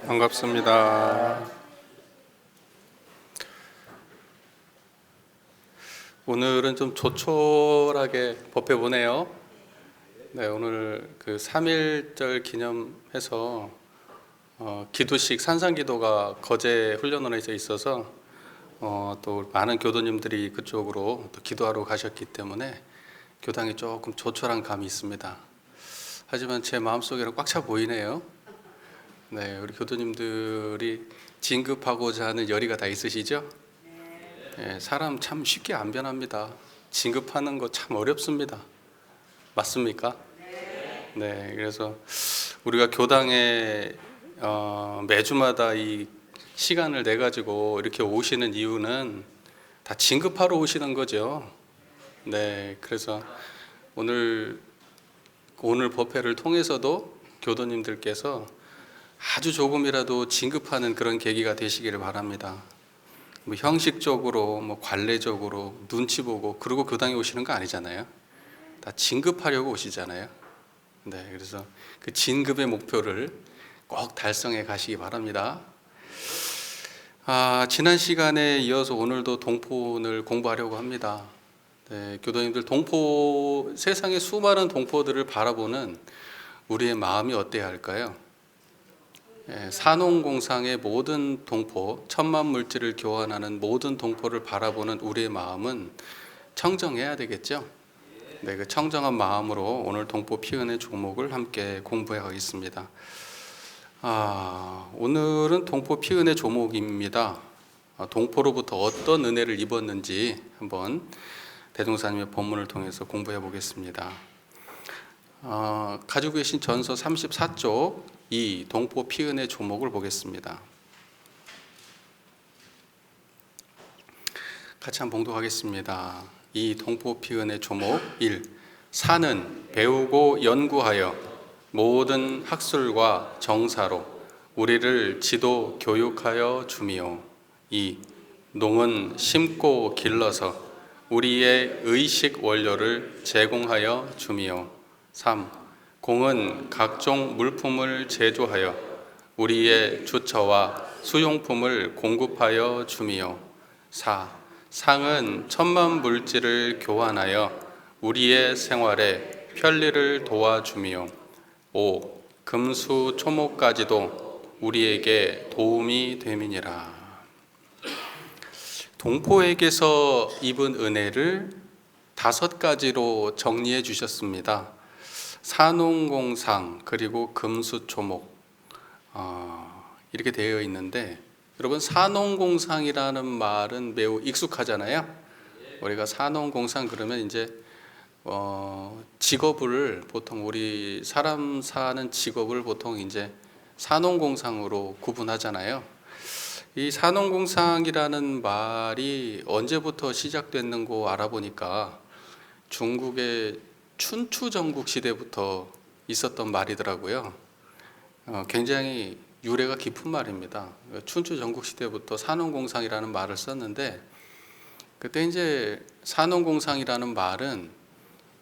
반갑습니다. 오늘은 좀 조촐하게 법회 보네요. 네, 오늘 그 3.1절 기념해서 기도식 산상기도가 거제 훈련원에서 있어서 또 많은 교도님들이 그쪽으로 또 기도하러 가셨기 때문에 교당이 조금 조촐한 감이 있습니다. 하지만 제 마음속에는 꽉 차 보이네요. 네, 우리 교도님들이 진급하고자 하는 열의가 다 있으시죠? 네, 사람 참 쉽게 안 변합니다. 진급하는 거 참 어렵습니다. 맞습니까? 네, 그래서 우리가 교당에 매주마다 이 시간을 내 가지고 이렇게 오시는 이유는 다 진급하러 오시는 거죠. 네, 그래서 오늘 법회를 통해서도 교도님들께서 아주 조금이라도 진급하는 그런 계기가 되시기를 바랍니다. 뭐 형식적으로, 뭐 관례적으로 눈치 보고 그러고 교당에 오시는 거 아니잖아요. 다 진급하려고 오시잖아요. 네, 그래서 그 진급의 목표를 꼭 달성해 가시기 바랍니다. 지난 시간에 이어서 오늘도 동포를 공부하려고 합니다. 네, 교도님들 세상의 수많은 동포들을 바라보는 우리의 마음이 어때야 할까요? 산업공상의 모든 동포, 천만 물질을 교환하는 모든 동포를 바라보는 우리의 마음은 청정해야 되겠죠? 네, 그 청정한 마음으로 오늘 동포 피은의 조목을 함께 공부해 가겠습니다. 오늘은 동포 피은의 조목입니다. 동포로부터 어떤 은혜를 입었는지 한번 대종사님의 본문을 통해서 공부해 보겠습니다. 가지고 계신 전서 34쪽 이 동포 피은의 조목을 보겠습니다. 같이 한번 봉독하겠습니다. 이 동포 피은의 조목 1. 산은 배우고 연구하여 모든 학술과 정사로 우리를 지도 교육하여 주미요. 2. 농은 심고 길러서 우리의 의식 원료를 제공하여 주미요. 3. 공은 각종 물품을 제조하여 우리의 주처와 수용품을 공급하여 주미요. 4. 상은 천만 물질을 교환하여 우리의 생활에 편리를 도와주미요. 5. 금수 초목까지도 우리에게 도움이 됨이니라. 동포에게서 입은 은혜를 5가지로 정리해 주셨습니다. 산농공상 그리고 금수초목 이렇게 되어 있는데, 여러분 산농공상이라는 말은 매우 익숙하잖아요. 우리가 산농공상 그러면 이제 직업을 보통 우리 사람 사는 직업을 보통 이제 산농공상으로 구분하잖아요. 이 산농공상이라는 말이 언제부터 시작됐는고 알아보니까 중국의 춘추 전국 시대부터 있었던 말이더라고요. 굉장히 유래가 깊은 말입니다. 춘추 전국 시대부터 산농공상이라는 말을 썼는데, 그때 이제 산농공상이라는 말은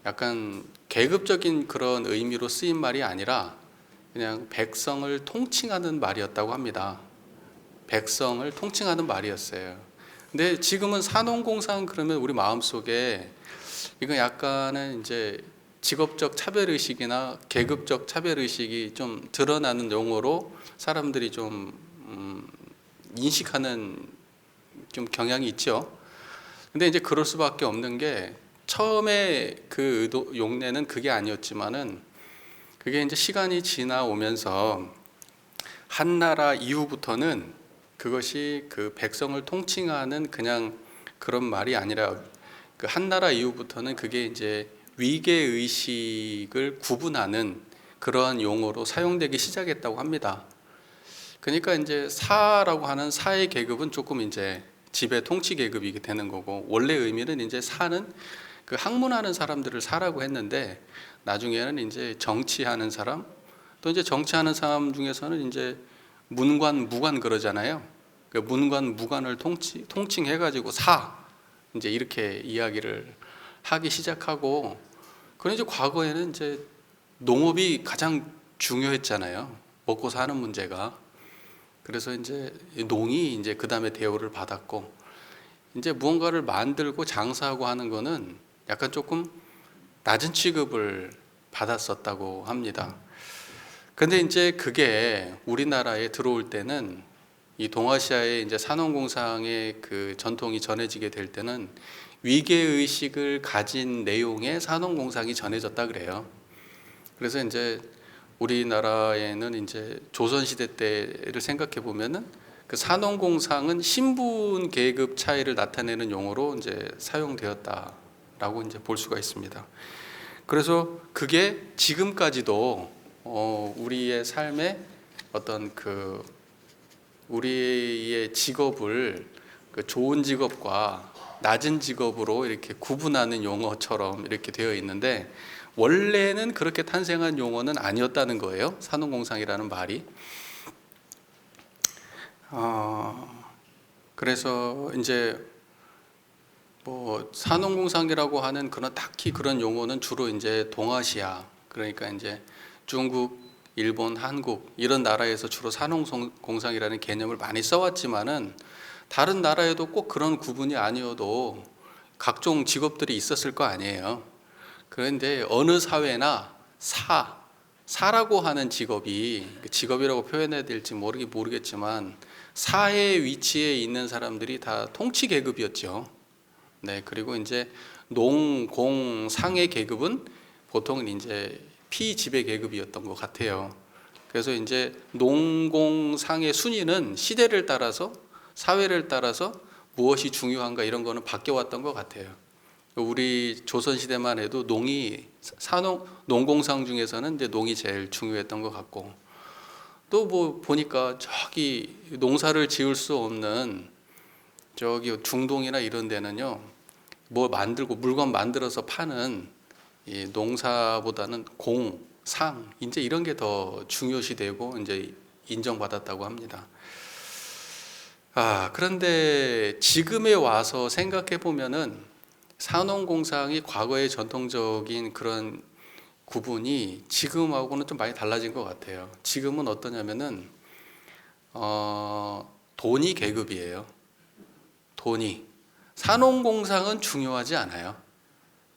약간 계급적인 그런 의미로 쓰인 말이 아니라 그냥 백성을 통칭하는 말이었다고 합니다. 백성을 통칭하는 말이었어요. 근데 지금은 산농공상 그러면 우리 마음속에 이건 약간은 이제 직업적 차별의식이나 계급적 차별의식이 좀 드러나는 용어로 사람들이 좀 인식하는 좀 경향이 있죠. 근데 이제 그럴 수밖에 없는 게, 처음에 그 용례는 그게 아니었지만은 그게 이제 시간이 지나오면서 한나라 이후부터는 그것이 그 백성을 통칭하는 그냥 그런 말이 아니라, 그 한나라 이후부터는 그게 이제 위계 의식을 구분하는 그러한 용어로 사용되기 시작했다고 합니다. 그러니까 이제 사라고 하는 사의 계급은 조금 이제 지배 통치 계급이 되는 거고, 원래 의미는 이제 사는 그 학문하는 사람들을 사라고 했는데, 나중에는 이제 정치하는 사람, 또 이제 정치하는 사람 중에서는 이제 문관, 무관 그러잖아요. 그 문관, 무관을 통칭해가지고 사, 이제 이렇게 이야기를 하기 시작하고, 그런 이제 과거에는 이제 농업이 가장 중요했잖아요. 먹고 사는 문제가. 그래서 이제 농이 이제 그 다음에 대우를 받았고, 이제 무언가를 만들고 장사하고 하는 거는 약간 조금 낮은 취급을 받았었다고 합니다. 근데 이제 그게 우리나라에 들어올 때는 이 동아시아의 이제 산업공상의 그 전통이 전해지게 될 때는 위계의식을 가진 내용의 산업공상이 전해졌다 그래요. 그래서 이제 우리나라에는 이제 조선시대 때를 생각해 보면은 그 산업공상은 신분 계급 차이를 나타내는 용어로 이제 사용되었다라고 이제 볼 수가 있습니다. 그래서 그게 지금까지도 우리의 삶의 어떤 그 우리의 직업을 그 좋은 직업과 낮은 직업으로 이렇게 구분하는 용어처럼 이렇게 되어 있는데, 원래는 그렇게 탄생한 용어는 아니었다는 거예요. 산업공상이라는 말이. 그래서 이제 뭐 산업공상이라고 하는 그런 딱히 그런 용어는 주로 이제 동아시아, 그러니까 이제 중국, 일본, 한국 이런 나라에서 주로 산업공상이라는 개념을 많이 써왔지만은 다른 나라에도 꼭 그런 구분이 아니어도 각종 직업들이 있었을 거 아니에요. 그런데 어느 사회나 사라고 하는 직업이라고 표현해야 될지 모르겠지만 사의 위치에 있는 사람들이 다 통치 계급이었죠. 네, 그리고 이제 농, 공, 상의 계급은 보통은 이제 피지배 계급이었던 것 같아요. 그래서 이제 농, 공, 상의 순위는 시대를 따라서 사회를 따라서 무엇이 중요한가 이런 거는 바뀌어왔던 것 같아요. 우리 조선시대만 해도 농공상 중에서는 이제 농이 제일 중요했던 것 같고, 또 뭐 보니까 저기 농사를 지을 수 없는 저기 중동이나 이런 데는요, 뭐 만들고 물건 만들어서 파는 이 농사보다는 공, 상 이제 이런 게 더 중요시되고 이제 인정받았다고 합니다. 그런데 지금에 와서 생각해 보면은 산업공상이 과거의 전통적인 그런 구분이 지금하고는 좀 많이 달라진 것 같아요. 지금은 어떠냐면은 돈이 계급이에요. 돈이. 산업공상은 중요하지 않아요.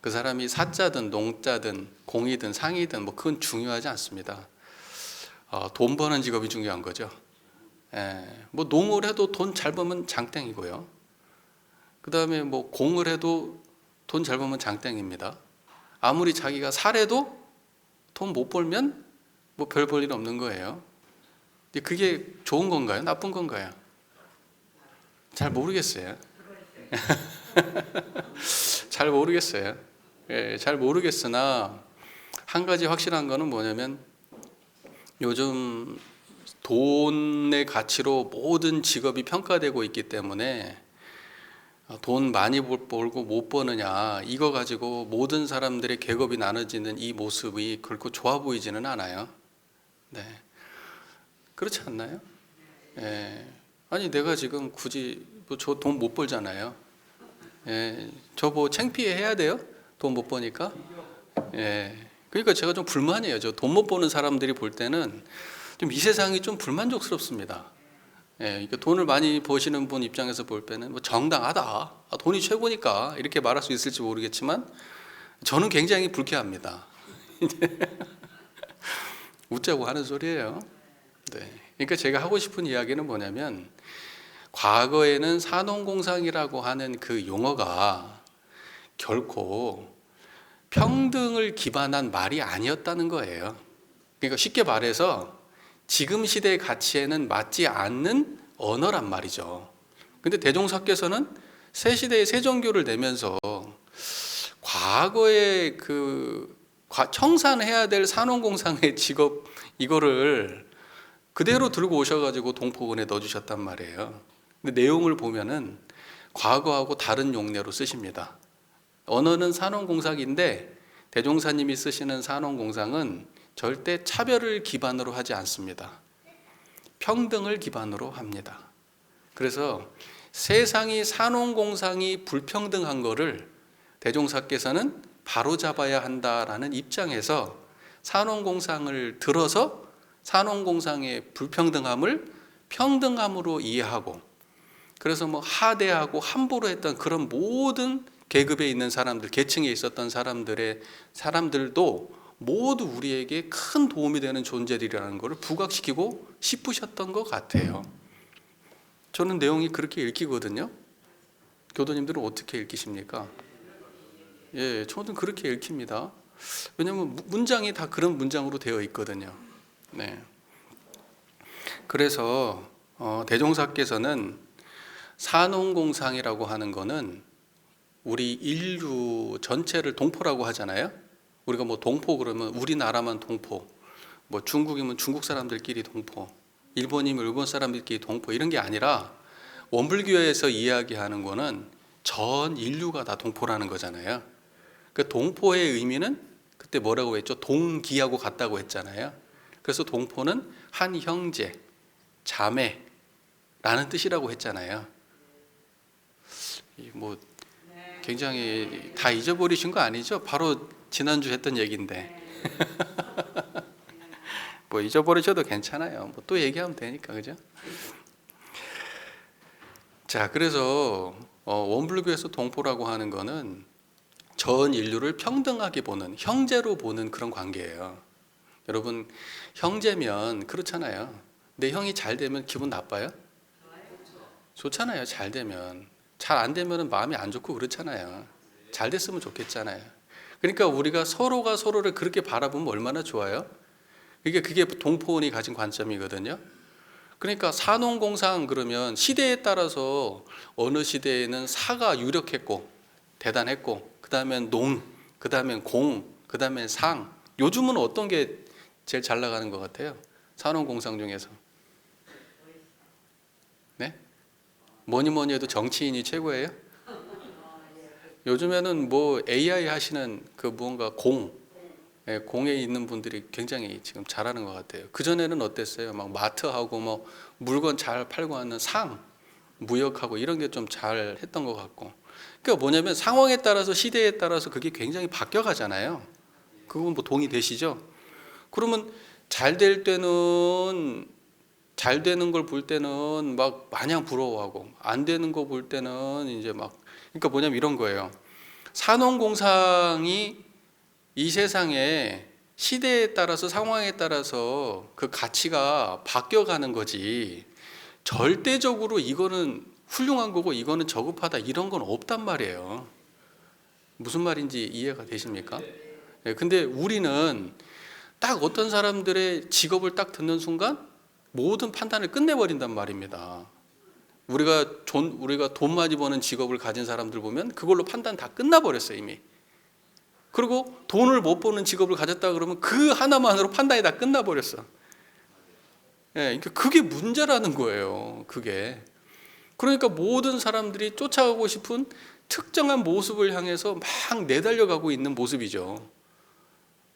그 사람이 사자든 농자든 공이든 상이든 뭐 그건 중요하지 않습니다. 돈 버는 직업이 중요한 거죠. 뭐 농을 해도 돈 잘 벌면 장땡이고요. 그 다음에 뭐 공을 해도 돈 잘 벌면 장땡입니다. 아무리 자기가 살해도 돈 못 벌면 뭐 별 볼 일 없는 거예요. 근데 그게 좋은 건가요? 나쁜 건가요? 잘 모르겠어요. 잘 모르겠어요. 잘 모르겠으나 한 가지 확실한 거는 뭐냐면 요즘 돈의 가치로 모든 직업이 평가되고 있기 때문에 돈 많이 벌고 못 버느냐 이거 가지고 모든 사람들의 계급이 나눠지는 이 모습이 결코 좋아 보이지는 않아요. 네, 그렇지 않나요? 아니 내가 지금 굳이 저 돈 못 벌잖아요. 저 뭐 창피해 해야 돼요? 돈 못 버니까. 그러니까 제가 좀 불만이에요. 저 돈 못 버는 사람들이 볼 때는 좀 이 세상이 좀 불만족스럽습니다. 그러니까 돈을 많이 버시는 분 입장에서 볼 때는 뭐 정당하다, 돈이 최고니까 이렇게 말할 수 있을지 모르겠지만 저는 굉장히 불쾌합니다. 웃자고 하는 소리예요. 네. 그러니까 제가 하고 싶은 이야기는 뭐냐면 과거에는 산업공상이라고 하는 그 용어가 결코 평등을 기반한 말이 아니었다는 거예요. 그러니까 쉽게 말해서 지금 시대의 가치에는 맞지 않는 언어란 말이죠. 근데 대종사께서는 새 시대의 새 종교를 내면서 과거에 그 청산해야 될 산업공상의 직업 이거를 그대로 들고 오셔가지고 동포근에 넣어주셨단 말이에요. 근데 내용을 보면은 과거하고 다른 용례로 쓰십니다. 언어는 산업공상인데 대종사님이 쓰시는 산업공상은 절대 차별을 기반으로 하지 않습니다. 평등을 기반으로 합니다. 그래서 세상이 산업공상이 불평등한 거를 대종사께서는 바로잡아야 한다라는 입장에서 산업공상을 들어서 산업공상의 불평등함을 평등함으로 이해하고, 그래서 뭐 하대하고 함부로 했던 그런 모든 계급에 있는 사람들, 계층에 있었던 사람들도 모두 우리에게 큰 도움이 되는 존재들이라는 것을 부각시키고 싶으셨던 것 같아요. 저는 내용이 그렇게 읽히거든요. 교도님들은 어떻게 읽히십니까? 예, 저는 그렇게 읽힙니다. 왜냐하면 문장이 다 그런 문장으로 되어 있거든요. 네. 그래서 대종사께서는 산업공상이라고 하는 거는 우리 인류 전체를 동포라고 하잖아요. 우리가 뭐 동포 그러면 우리나라만 동포, 뭐 중국이면 중국 사람들끼리 동포, 일본이면 일본 사람들끼리 동포, 이런 게 아니라 원불교에서 이야기하는 거는 전 인류가 다 동포라는 거잖아요. 그 동포의 의미는 그때 뭐라고 했죠? 동기하고 같다고 했잖아요. 그래서 동포는 한 형제, 자매라는 뜻이라고 했잖아요. 뭐 굉장히 다 잊어버리신 거 아니죠? 바로 지난주 했던 얘기인데. 뭐 잊어버리셔도 괜찮아요. 뭐 또 얘기하면 되니까, 그죠? 자, 그래서 원불교에서 동포라고 하는 거는 전 인류를 평등하게 보는, 형제로 보는 그런 관계예요. 여러분, 형제면 그렇잖아요. 내 형이 잘 되면 기분 나빠요? 좋잖아요. 잘 되면. 잘 안 되면 마음이 안 좋고 그렇잖아요. 잘 됐으면 좋겠잖아요. 그러니까 우리가 서로가 서로를 그렇게 바라보면 얼마나 좋아요? 그게 동포원이 가진 관점이거든요. 그러니까 산업공상 그러면 시대에 따라서 어느 시대에는 사가 유력했고 대단했고, 그 다음엔 농, 그 다음엔 공, 그 다음엔 상. 요즘은 어떤 게 제일 잘 나가는 것 같아요? 산업공상 중에서. 네? 뭐니 해도 정치인이 최고예요? 요즘에는 뭐 AI 하시는 그 무언가 공에 있는 분들이 굉장히 지금 잘하는 것 같아요. 그전에는 어땠어요? 막 마트하고 뭐 물건 잘 팔고 하는 상, 무역하고 이런 게 좀 잘 했던 것 같고. 그러니까 뭐냐면 상황에 따라서 시대에 따라서 그게 굉장히 바뀌어 가잖아요. 그건 뭐 동의되시죠? 그러면 잘 될 때는, 잘 되는 걸 볼 때는 막 마냥 부러워하고, 안 되는 거 볼 때는 이제 막, 그러니까 뭐냐면 이런 거예요. 산업공상이 이 세상에 시대에 따라서 상황에 따라서 그 가치가 바뀌어가는 거지, 절대적으로 이거는 훌륭한 거고 이거는 저급하다 이런 건 없단 말이에요. 무슨 말인지 이해가 되십니까? 네, 근데 우리는 딱 어떤 사람들의 직업을 딱 듣는 순간 모든 판단을 끝내버린단 말입니다. 우리가 돈 많이 버는 직업을 가진 사람들 보면 그걸로 판단 다 끝나버렸어요, 이미. 그리고 돈을 못 버는 직업을 가졌다 그러면 그 하나만으로 판단이 다 끝나버렸어. 예, 그러니까 그게 문제라는 거예요. 그게. 그러니까 모든 사람들이 쫓아가고 싶은 특정한 모습을 향해서 막 내달려가고 있는 모습이죠.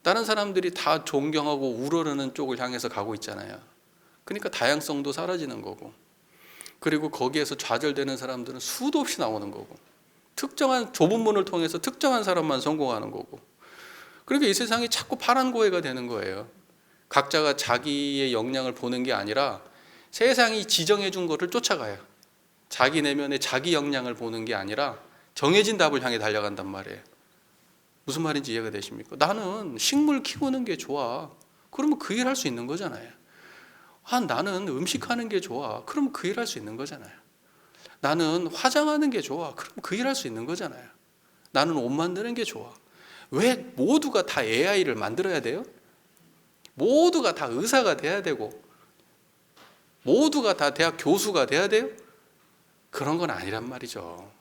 다른 사람들이 다 존경하고 우러르는 쪽을 향해서 가고 있잖아요. 그러니까 다양성도 사라지는 거고, 그리고 거기에서 좌절되는 사람들은 수도 없이 나오는 거고, 특정한 좁은 문을 통해서 특정한 사람만 성공하는 거고. 그러니까 이 세상이 자꾸 파란고해가 되는 거예요. 각자가 자기의 역량을 보는 게 아니라 세상이 지정해 준 거를 쫓아가요. 자기 내면의 자기 역량을 보는 게 아니라 정해진 답을 향해 달려간단 말이에요. 무슨 말인지 이해가 되십니까? 나는 식물 키우는 게 좋아. 그러면 그 일 할 수 있는 거잖아요. 나는 음식하는 게 좋아. 그럼 그 일 할 수 있는 거잖아요. 나는 화장하는 게 좋아. 그럼 그 일 할 수 있는 거잖아요. 나는 옷 만드는 게 좋아. 왜 모두가 다 AI를 만들어야 돼요? 모두가 다 의사가 돼야 되고, 모두가 다 대학 교수가 돼야 돼요? 그런 건 아니란 말이죠.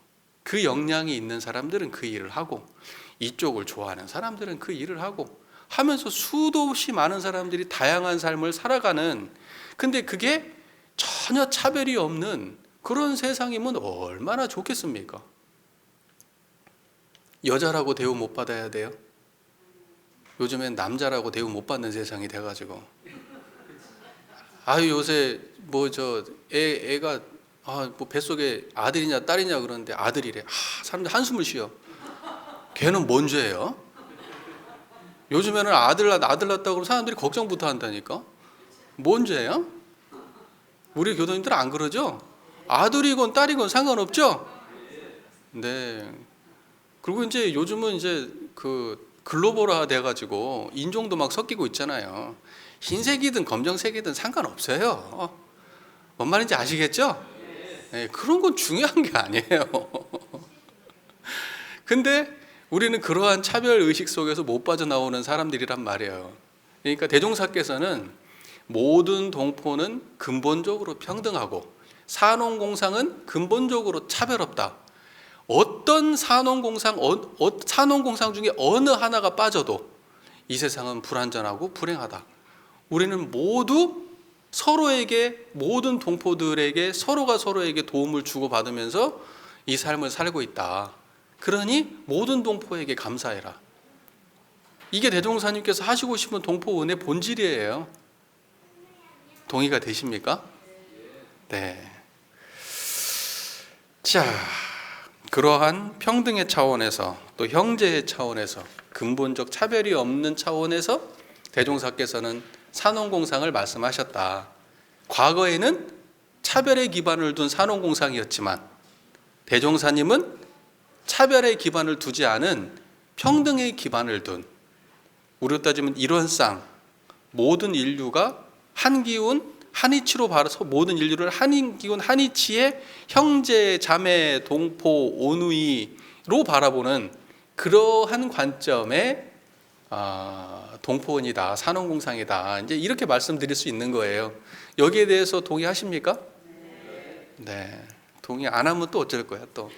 그 역량이 있는 사람들은 그 일을 하고, 이쪽을 좋아하는 사람들은 그 일을 하고 하면서 수도 없이 많은 사람들이 다양한 삶을 살아가는, 근데 그게 전혀 차별이 없는 그런 세상이면 얼마나 좋겠습니까? 여자라고 대우 못 받아야 돼요? 요즘엔 남자라고 대우 못 받는 세상이 돼가지고, 요새 뭐 애가 뭐 뱃속에 아들이냐 딸이냐 그러는데 아들이래. 사람들 한숨을 쉬어. 걔는 뭔 죄예요? 요즘에는 아들 낳았다고 그러면 사람들이 걱정부터 한다니까. 뭔 죄예요? 우리 교도님들 안 그러죠? 아들이건 딸이건 상관없죠? 네. 그리고 이제 요즘은 이제 그 글로벌화 돼가지고 인종도 막 섞이고 있잖아요. 흰색이든 검정색이든 상관없어요. 뭔 말인지 아시겠죠? 네, 그런 건 중요한 게 아니에요. 근데 우리는 그러한 차별 의식 속에서 못 빠져나오는 사람들이란 말이에요. 그러니까 대종사께서는 모든 동포는 근본적으로 평등하고 산업공상은 근본적으로 차별 없다. 어떤 산업공상 중에 어느 하나가 빠져도 이 세상은 불완전하고 불행하다. 우리는 모두 서로에게, 모든 동포들에게 서로가 서로에게 도움을 주고받으면서 이 삶을 살고 있다. 그러니 모든 동포에게 감사해라. 이게 대종사님께서 하시고 싶은 동포 은혜 본질이에요. 동의가 되십니까? 네. 자, 그러한 평등의 차원에서 또 형제의 차원에서 근본적 차별이 없는 차원에서 대종사께서는 산업공상을 말씀하셨다. 과거에는 차별의 기반을 둔 산업공상이었지만 대종사님은 차별의 기반을 두지 않은 평등의 기반을 둔, 우리로 따지면 일원상 모든 인류가 한 기운 한 이치로 바라서 모든 인류를 한 기운 한 이치의 형제 자매 동포 오누이로 바라보는 그러한 관점의 동포원이다, 산업공상이다, 이제 이렇게 말씀드릴 수 있는 거예요. 여기에 대해서 동의하십니까? 네. 동의 안 하면 또 어쩔 거야 또.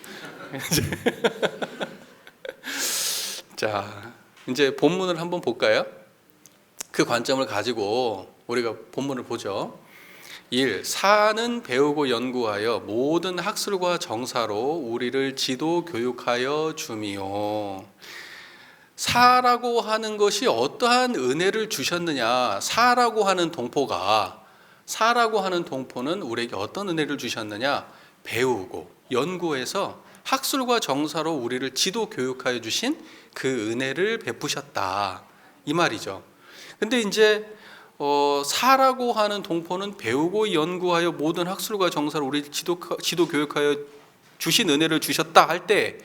자, 이제 본문을 한번 볼까요? 그 관점을 가지고 우리가 본문을 보죠. 1. 사는 배우고 연구하여 모든 학술과 정사로 우리를 지도 교육하여 주미요. 사라고 하는 것이 어떠한 은혜를 주셨느냐. 사라고 하는 동포는 우리에게 어떤 은혜를 주셨느냐. 배우고 연구해서 학술과 정사로 우리를 지도 교육하여 주신 그 은혜를 베푸셨다, 이 말이죠. 근데 이제 사라고 하는 동포는 배우고 연구하여 모든 학술과 정사로 우리를 지도 교육하여 주신 은혜를 주셨다 할 때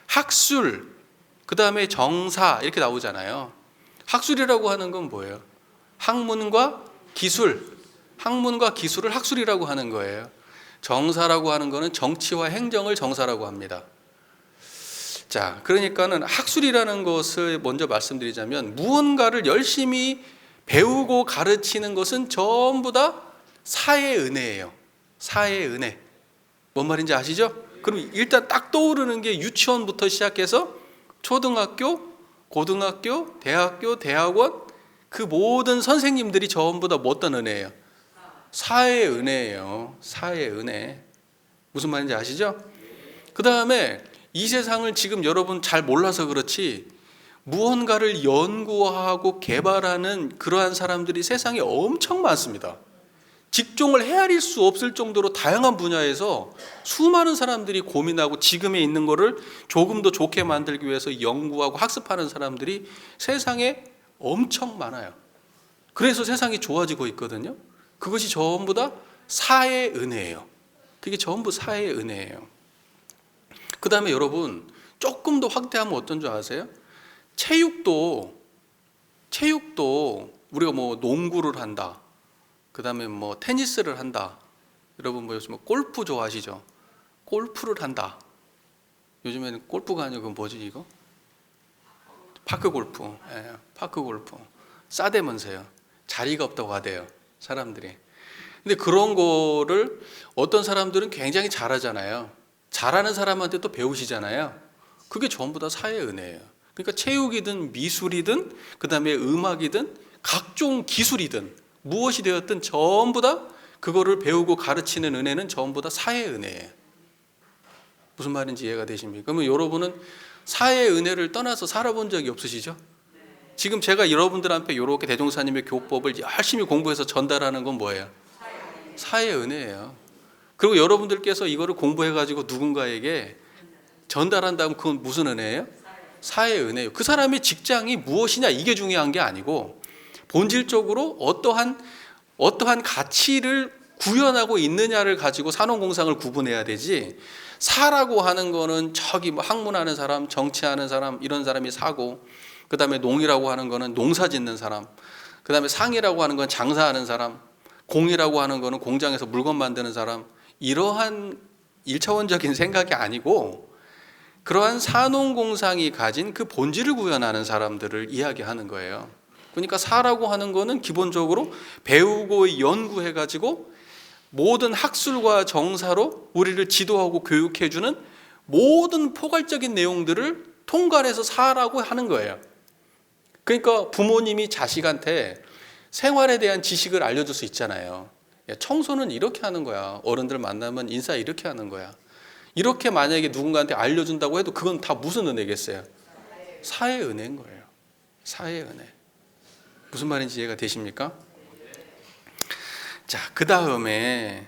학술, 그 다음에 정사 이렇게 나오잖아요. 학술이라고 하는 건 뭐예요? 학문과 기술을 학술이라고 하는 거예요. 정사라고 하는 거는 정치와 행정을 정사라고 합니다. 자, 그러니까는 학술이라는 것을 먼저 말씀드리자면 무언가를 열심히 배우고 가르치는 것은 전부 다 사의 은혜예요. 사의 은혜. 뭔 말인지 아시죠? 그럼 일단 딱 떠오르는 게 유치원부터 시작해서 초등학교, 고등학교, 대학교, 대학원, 그 모든 선생님들이 전부 다 뭐 어떤 은혜예요? 사의 은혜예요. 사의 은혜. 무슨 말인지 아시죠? 그 다음에 이 세상을 지금 여러분 잘 몰라서 그렇지 무언가를 연구하고 개발하는 그러한 사람들이 세상에 엄청 많습니다. 직종을 헤아릴 수 없을 정도로 다양한 분야에서 수많은 사람들이 고민하고 지금에 있는 거를 조금 더 좋게 만들기 위해서 연구하고 학습하는 사람들이 세상에 엄청 많아요. 그래서 세상이 좋아지고 있거든요. 그것이 전부 다 사의 은혜예요. 그게 전부 사의 은혜예요. 그 다음에 여러분 조금 더 확대하면 어떤 줄 아세요? 체육도 우리가 뭐 농구를 한다, 그 다음에 뭐 테니스를 한다, 여러분 뭐 요즘 골프 좋아하시죠? 골프를 한다. 요즘에는 골프가 아니고 뭐지 이거? 파크 골프. 예, 파크 골프. 싸대면서요. 자리가 없다고 하대요, 사람들이. 근데 그런 거를 어떤 사람들은 굉장히 잘하잖아요. 잘하는 사람한테 또 배우시잖아요. 그게 전부 다 사의 은혜예요. 그러니까 체육이든 미술이든 그 다음에 음악이든 각종 기술이든 무엇이 되었든 전부 다 그거를 배우고 가르치는 은혜는 전부 다 사의 은혜예요. 무슨 말인지 이해가 되십니까? 그러면 여러분은 사의 은혜를 떠나서 살아본 적이 없으시죠? 지금 제가 여러분들한테 이렇게 대종사님의 교법을 열심히 공부해서 전달하는 건 뭐예요? 사의 은혜예요. 그리고 여러분들께서 이거를 공부해가지고 누군가에게 전달한다면 그건 무슨 은혜예요? 사의 은혜예요. 그 사람의 직장이 무엇이냐 이게 중요한 게 아니고 본질적으로 어떠한 어떠한 가치를 구현하고 있느냐를 가지고 산업공상을 구분해야 되지, 사라고 하는 거는 저기 뭐 학문하는 사람, 정치하는 사람, 이런 사람이 사고, 그 다음에 농이라고 하는 거는 농사 짓는 사람, 그 다음에 상이라고 하는 건 장사하는 사람, 공이라고 하는 거는 공장에서 물건 만드는 사람, 이러한 일차원적인 생각이 아니고 그러한 산업공상이 가진 그 본질을 구현하는 사람들을 이야기하는 거예요. 그러니까 사라고 하는 거는 기본적으로 배우고 연구해가지고 모든 학술과 정사로 우리를 지도하고 교육해주는 모든 포괄적인 내용들을 통괄해서 사라고 하는 거예요. 그러니까 부모님이 자식한테 생활에 대한 지식을 알려줄 수 있잖아요. 청소는 이렇게 하는 거야. 어른들 만나면 인사 이렇게 하는 거야. 이렇게 만약에 누군가한테 알려준다고 해도 그건 다 무슨 은혜겠어요? 사의 은혜인 거예요. 사의 은혜. 무슨 말인지 이해가 되십니까? 자, 그 다음에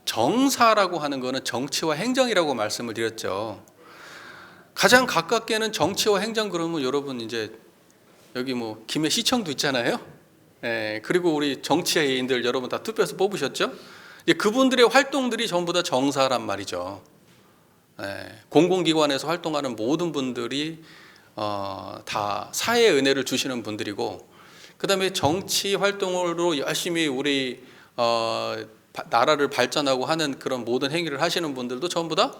정사라고 하는 거는 정치와 행정이라고 말씀을 드렸죠. 가장 가깝게는 정치와 행정 그러면 여러분 이제 여기 뭐 김해 시청도 있잖아요. 그리고 우리 정치인들 여러분 다 투표해서 뽑으셨죠? 이제 그분들의 활동들이 전부 다 정사란 말이죠. 공공기관에서 활동하는 모든 분들이 다 사회의 은혜를 주시는 분들이고, 그 다음에 정치 활동으로 열심히 우리 나라를 발전하고 하는 그런 모든 행위를 하시는 분들도 전부 다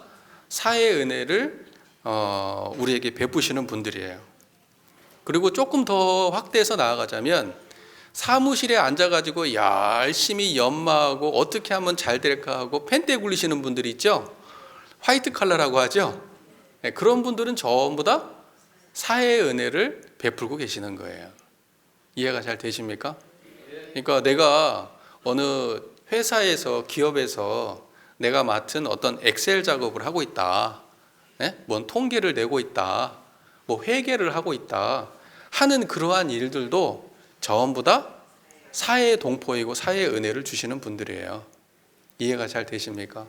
사회의 은혜를 우리에게 베푸시는 분들이에요. 그리고 조금 더 확대해서 나아가자면 사무실에 앉아가지고 열심히 연마하고 어떻게 하면 잘 될까 하고 펜대 굴리시는 분들이 있죠. 화이트 칼라라고 하죠. 그런 분들은 전부 다 사회의 은혜를 베풀고 계시는 거예요. 이해가 잘 되십니까? 그러니까 내가 어느 회사에서 기업에서 내가 맡은 어떤 엑셀 작업을 하고 있다, 뭔 통계를 내고 있다, 뭐 회계를 하고 있다 하는 그러한 일들도 전부 다 사회의 동포이고 사회의 은혜를 주시는 분들이에요. 이해가 잘 되십니까?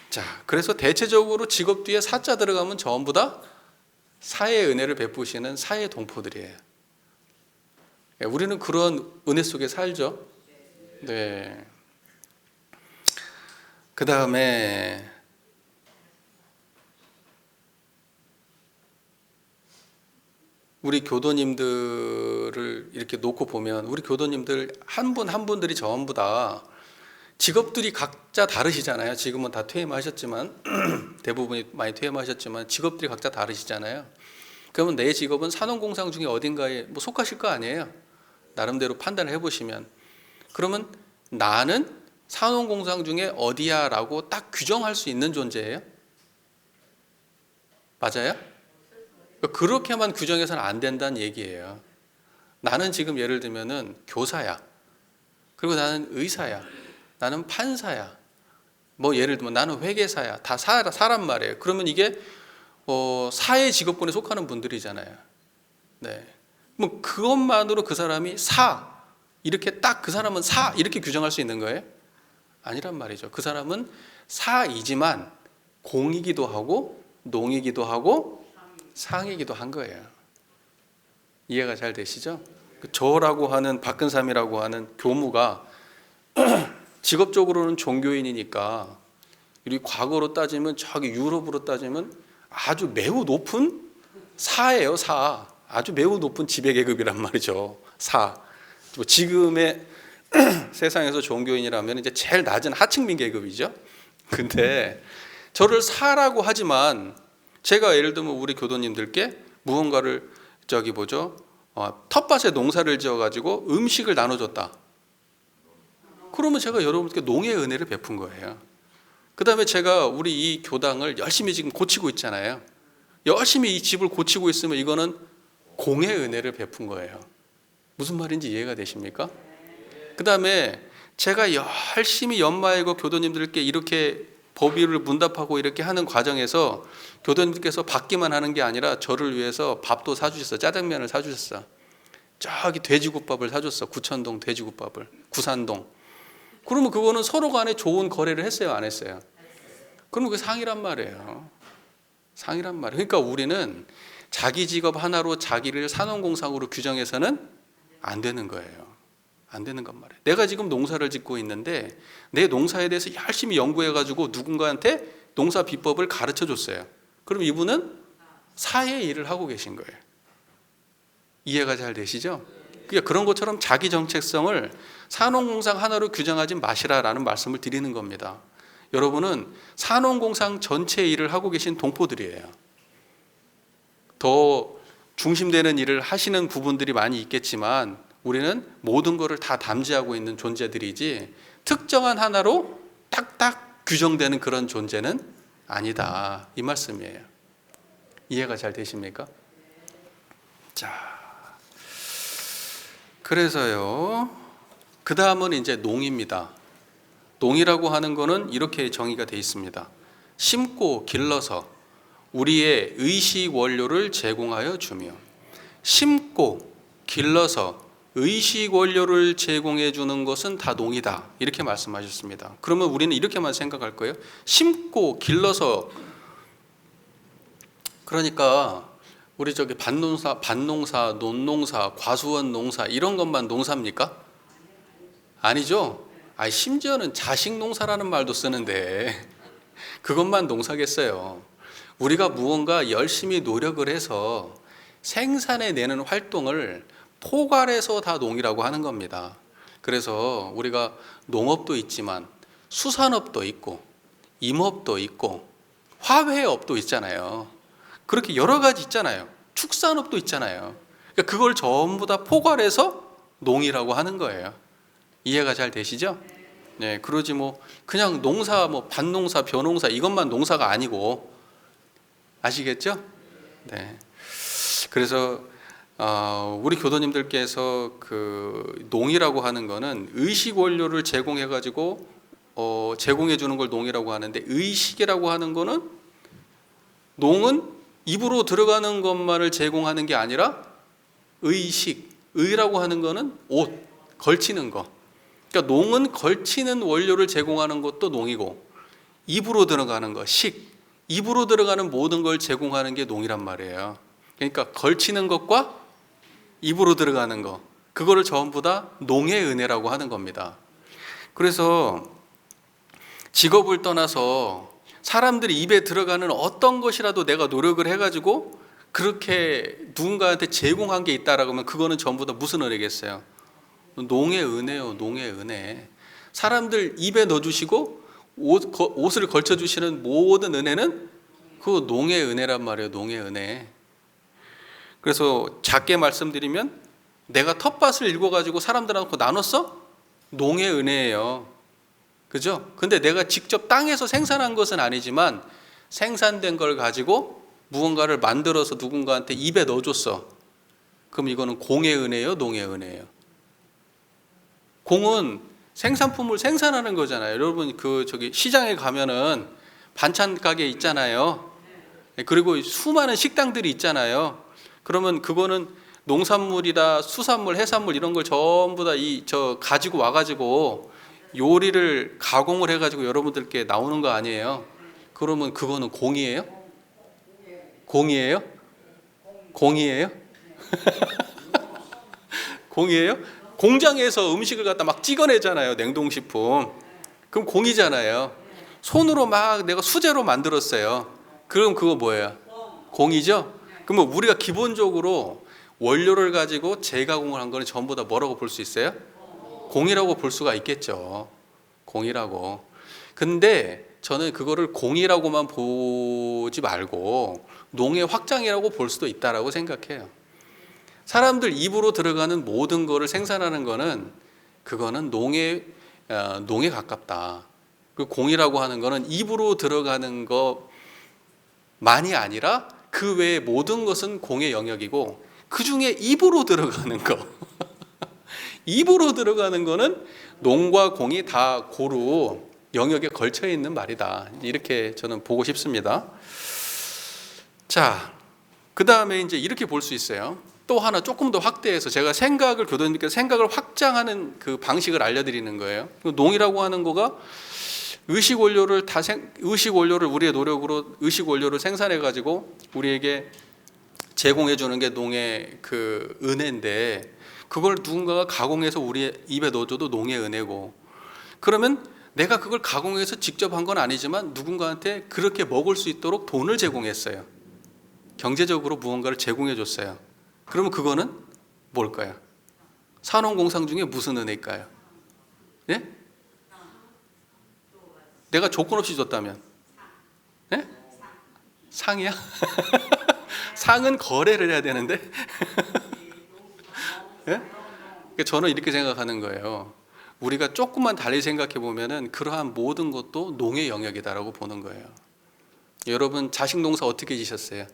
자, 그래서 대체적으로 직업 뒤에 사자 들어가면 전부 다 사회의 은혜를 베푸시는 사회의 동포들이에요. 우리는 그런 은혜 속에 살죠. 네. 그 다음에 우리 교도님들을 이렇게 놓고 보면 우리 교도님들 한 분 한 분들이 전부 다 직업들이 각자 다르시잖아요. 지금은 다 퇴임하셨지만 대부분이 많이 퇴임하셨지만 직업들이 각자 다르시잖아요. 그러면 내 직업은 산업공상 중에 어딘가에 뭐 속하실 거 아니에요. 나름대로 판단을 해보시면, 그러면 나는 산업공상 중에 어디야 라고 딱 규정할 수 있는 존재예요? 맞아요? 그렇게만 규정해서는 안 된다는 얘기예요. 나는 지금 예를 들면은 교사야, 그리고 나는 의사야, 나는 판사야, 뭐 예를 들면 나는 회계사야, 다 사람 말이에요. 그러면 이게 사회 직업군에 속하는 분들이잖아요. 네. 뭐 그것만으로 그 사람이 이렇게 딱 그 사람은 이렇게 규정할 수 있는 거예요? 아니란 말이죠. 그 사람은 사이지만 공이기도 하고 농이기도 하고 상이기도 한 거예요. 이해가 잘 되시죠? 저라고 하는 박근삼이라고 하는 교무가 직업적으로는 종교인이니까 우리 과거로 따지면 저기 유럽으로 따지면 아주 매우 높은 사예요. 아주 매우 높은 지배계급이란 말이죠. 지금의 세상에서 종교인이라면 이제 제일 낮은 하층민 계급이죠. 근데 저를 사라고 하지만 제가 예를 들면 우리 교도님들께 무언가를 텃밭에 농사를 지어가지고 음식을 나눠줬다. 그러면 제가 여러분께 농의 은혜를 베푼 거예요. 그 다음에 제가 우리 이 교당을 열심히 지금 고치고 있잖아요. 열심히 이 집을 고치고 있으면 이거는 공의 은혜를 베푼 거예요. 무슨 말인지 이해가 되십니까? 그 다음에 제가 열심히 연마이고 교도님들께 이렇게 법위를 문답하고 이렇게 하는 과정에서 교도님들께서 받기만 하는 게 아니라 저를 위해서 밥도 사주셨어. 짜장면을 사주셨어. 저기 돼지국밥을 사줬어. 구천동 돼지국밥을, 구산동. 그러면 그거는 서로 간에 좋은 거래를 했어요, 안 했어요? 그러면 그게 상이란 말이에요. 상이란 말이에요. 그러니까 우리는 자기 직업 하나로 자기를 산업공상으로 규정해서는 안 되는 거예요. 안 되는 건 말이에요. 내가 지금 농사를 짓고 있는데 내 농사에 대해서 열심히 연구해가지고 누군가한테 농사 비법을 가르쳐 줬어요. 그럼 이분은 사의 일을 하고 계신 거예요. 이해가 잘 되시죠? 그러니까 그런 것처럼 자기 정체성을 산업공상 하나로 규정하지 마시라라는 말씀을 드리는 겁니다. 여러분은 산업공상 전체 일을 하고 계신 동포들이에요. 더 중심되는 일을 하시는 부분들이 많이 있겠지만 우리는 모든 것을 다 담지하고 있는 존재들이지 특정한 하나로 딱딱 규정되는 그런 존재는 아니다, 이 말씀이에요. 이해가 잘 되십니까? 자, 그래서요, 그 다음은 이제 농입니다. 농이라고 하는 거는 이렇게 정의가 되어 있습니다. 심고 길러서 우리의 의식 원료를 제공하여 주며, 심고 길러서 의식 원료를 제공해 주는 것은 다 농이다, 이렇게 말씀하셨습니다. 그러면 우리는 이렇게만 생각할 거예요. 심고 길러서, 그러니까 우리 저기 밭농사, 논농사, 과수원 농사 이런 것만 농사입니까? 아니죠. 심지어는 자식 농사라는 말도 쓰는데 그것만 농사겠어요. 우리가 무언가 열심히 노력을 해서 생산해내는 활동을 포괄해서 다 농이라고 하는 겁니다. 그래서 우리가 농업도 있지만 수산업도 있고 임업도 있고 화훼업도 있잖아요. 그렇게 여러 가지 있잖아요. 축산업도 있잖아요. 그러니까 그걸 전부 다 포괄해서 농이라고 하는 거예요. 이해가 잘 되시죠? 네, 그러지 그냥 농사, 밭농사, 벼농사 이것만 농사가 아니고, 아시겠죠? 네. 그래서 우리 교도님들께서 그 농이라고 하는 거는 의식 원료를 제공해 가지고 제공해 주는 걸 농이라고 하는데, 의식이라고 하는 거는, 농은 입으로 들어가는 것만을 제공하는 게 아니라 의식, 의라고 하는 거는 옷, 걸치는 거. 그러니까 농은 걸치는 원료를 제공하는 것도 농이고, 입으로 들어가는 거, 식, 입으로 들어가는 모든 걸 제공하는 게 농이란 말이에요. 그러니까 걸치는 것과 입으로 들어가는 거, 그거를 전부 다 농의 은혜라고 하는 겁니다. 그래서 직업을 떠나서 사람들이 입에 들어가는 어떤 것이라도 내가 노력을 해가지고 그렇게 누군가한테 제공한 게 있다라고 하면 그거는 전부 다 무슨 은혜겠어요? 농의 은혜요, 농의 은혜. 사람들 입에 넣어주시고 옷을 걸쳐주시는 모든 은혜는 그 농의 은혜란 말이에요, 농의 은혜. 그래서 작게 말씀드리면, 내가 텃밭을 읽어가지고 사람들하고 나눴어? 농의 은혜예요. 그죠? 근데 내가 직접 땅에서 생산한 것은 아니지만 생산된 걸 가지고 무언가를 만들어서 누군가한테 입에 넣어줬어. 그럼 이거는 공의 은혜예요, 농의 은혜예요? 공은 생산품을 생산하는 거잖아요. 여러분 저기 시장에 가면은 반찬 가게 있잖아요. 그리고 수많은 식당들이 있잖아요. 그러면 그거는 농산물이다, 수산물, 해산물 이런 걸 전부 다 가지고 와가지고 요리를 가공을 해가지고 여러분들께 나오는 거 아니에요? 그러면 그거는 공이에요? 공이에요? 공이에요? 공이에요? 공장에서 음식을 갖다 막 찍어내잖아요, 냉동식품. 그럼 공이잖아요. 손으로 막 내가 수제로 만들었어요. 그럼 그거 뭐예요? 공이죠? 그러면 우리가 기본적으로 원료를 가지고 재가공을 한 거는 전부 다 뭐라고 볼 수 있어요? 공이라고 볼 수가 있겠죠. 공이라고. 근데 저는 그거를 공이라고만 보지 말고 농의 확장이라고 볼 수도 있다라고 생각해요. 사람들 입으로 들어가는 모든 거를 생산하는 거는, 그거는 농에 가깝다. 그 공이라고 하는 거는 입으로 들어가는 것만이 아니라 그 외의 모든 것은 공의 영역이고, 그 중에 입으로 들어가는 거 입으로 들어가는 거는 농과 공이 다 고루 영역에 걸쳐 있는 말이다, 이렇게 저는 보고 싶습니다. 자, 그 다음에 이제 이렇게 볼 수 있어요. 또 하나 조금 더 확대해서 제가 교도님께서 생각을 확장하는 그 방식을 알려드리는 거예요. 농이라고 하는 거가 의식 원료를 우리의 노력으로 의식 원료를 생산해 가지고 우리에게 제공해 주는 게 농의 그 은혜인데, 그걸 누군가가 가공해서 우리 입에 넣어줘도 농의 은혜고, 그러면 내가 그걸 가공해서 직접 한 건 아니지만 누군가한테 그렇게 먹을 수 있도록 돈을 제공했어요. 경제적으로 무언가를 제공해 줬어요. 그러면 그거는 뭘까요? 산업공상 중에 무슨 은혜일까요? 예? 내가 조건 없이 줬다면? 예? 상이야? 상은 거래를 해야 되는데? 예? 그러니까 저는 이렇게 생각하는 거예요. 우리가 조금만 달리 생각해 보면은 그러한 모든 것도 농의 영역이다라고 보는 거예요. 여러분 자식 농사 어떻게 지셨어요?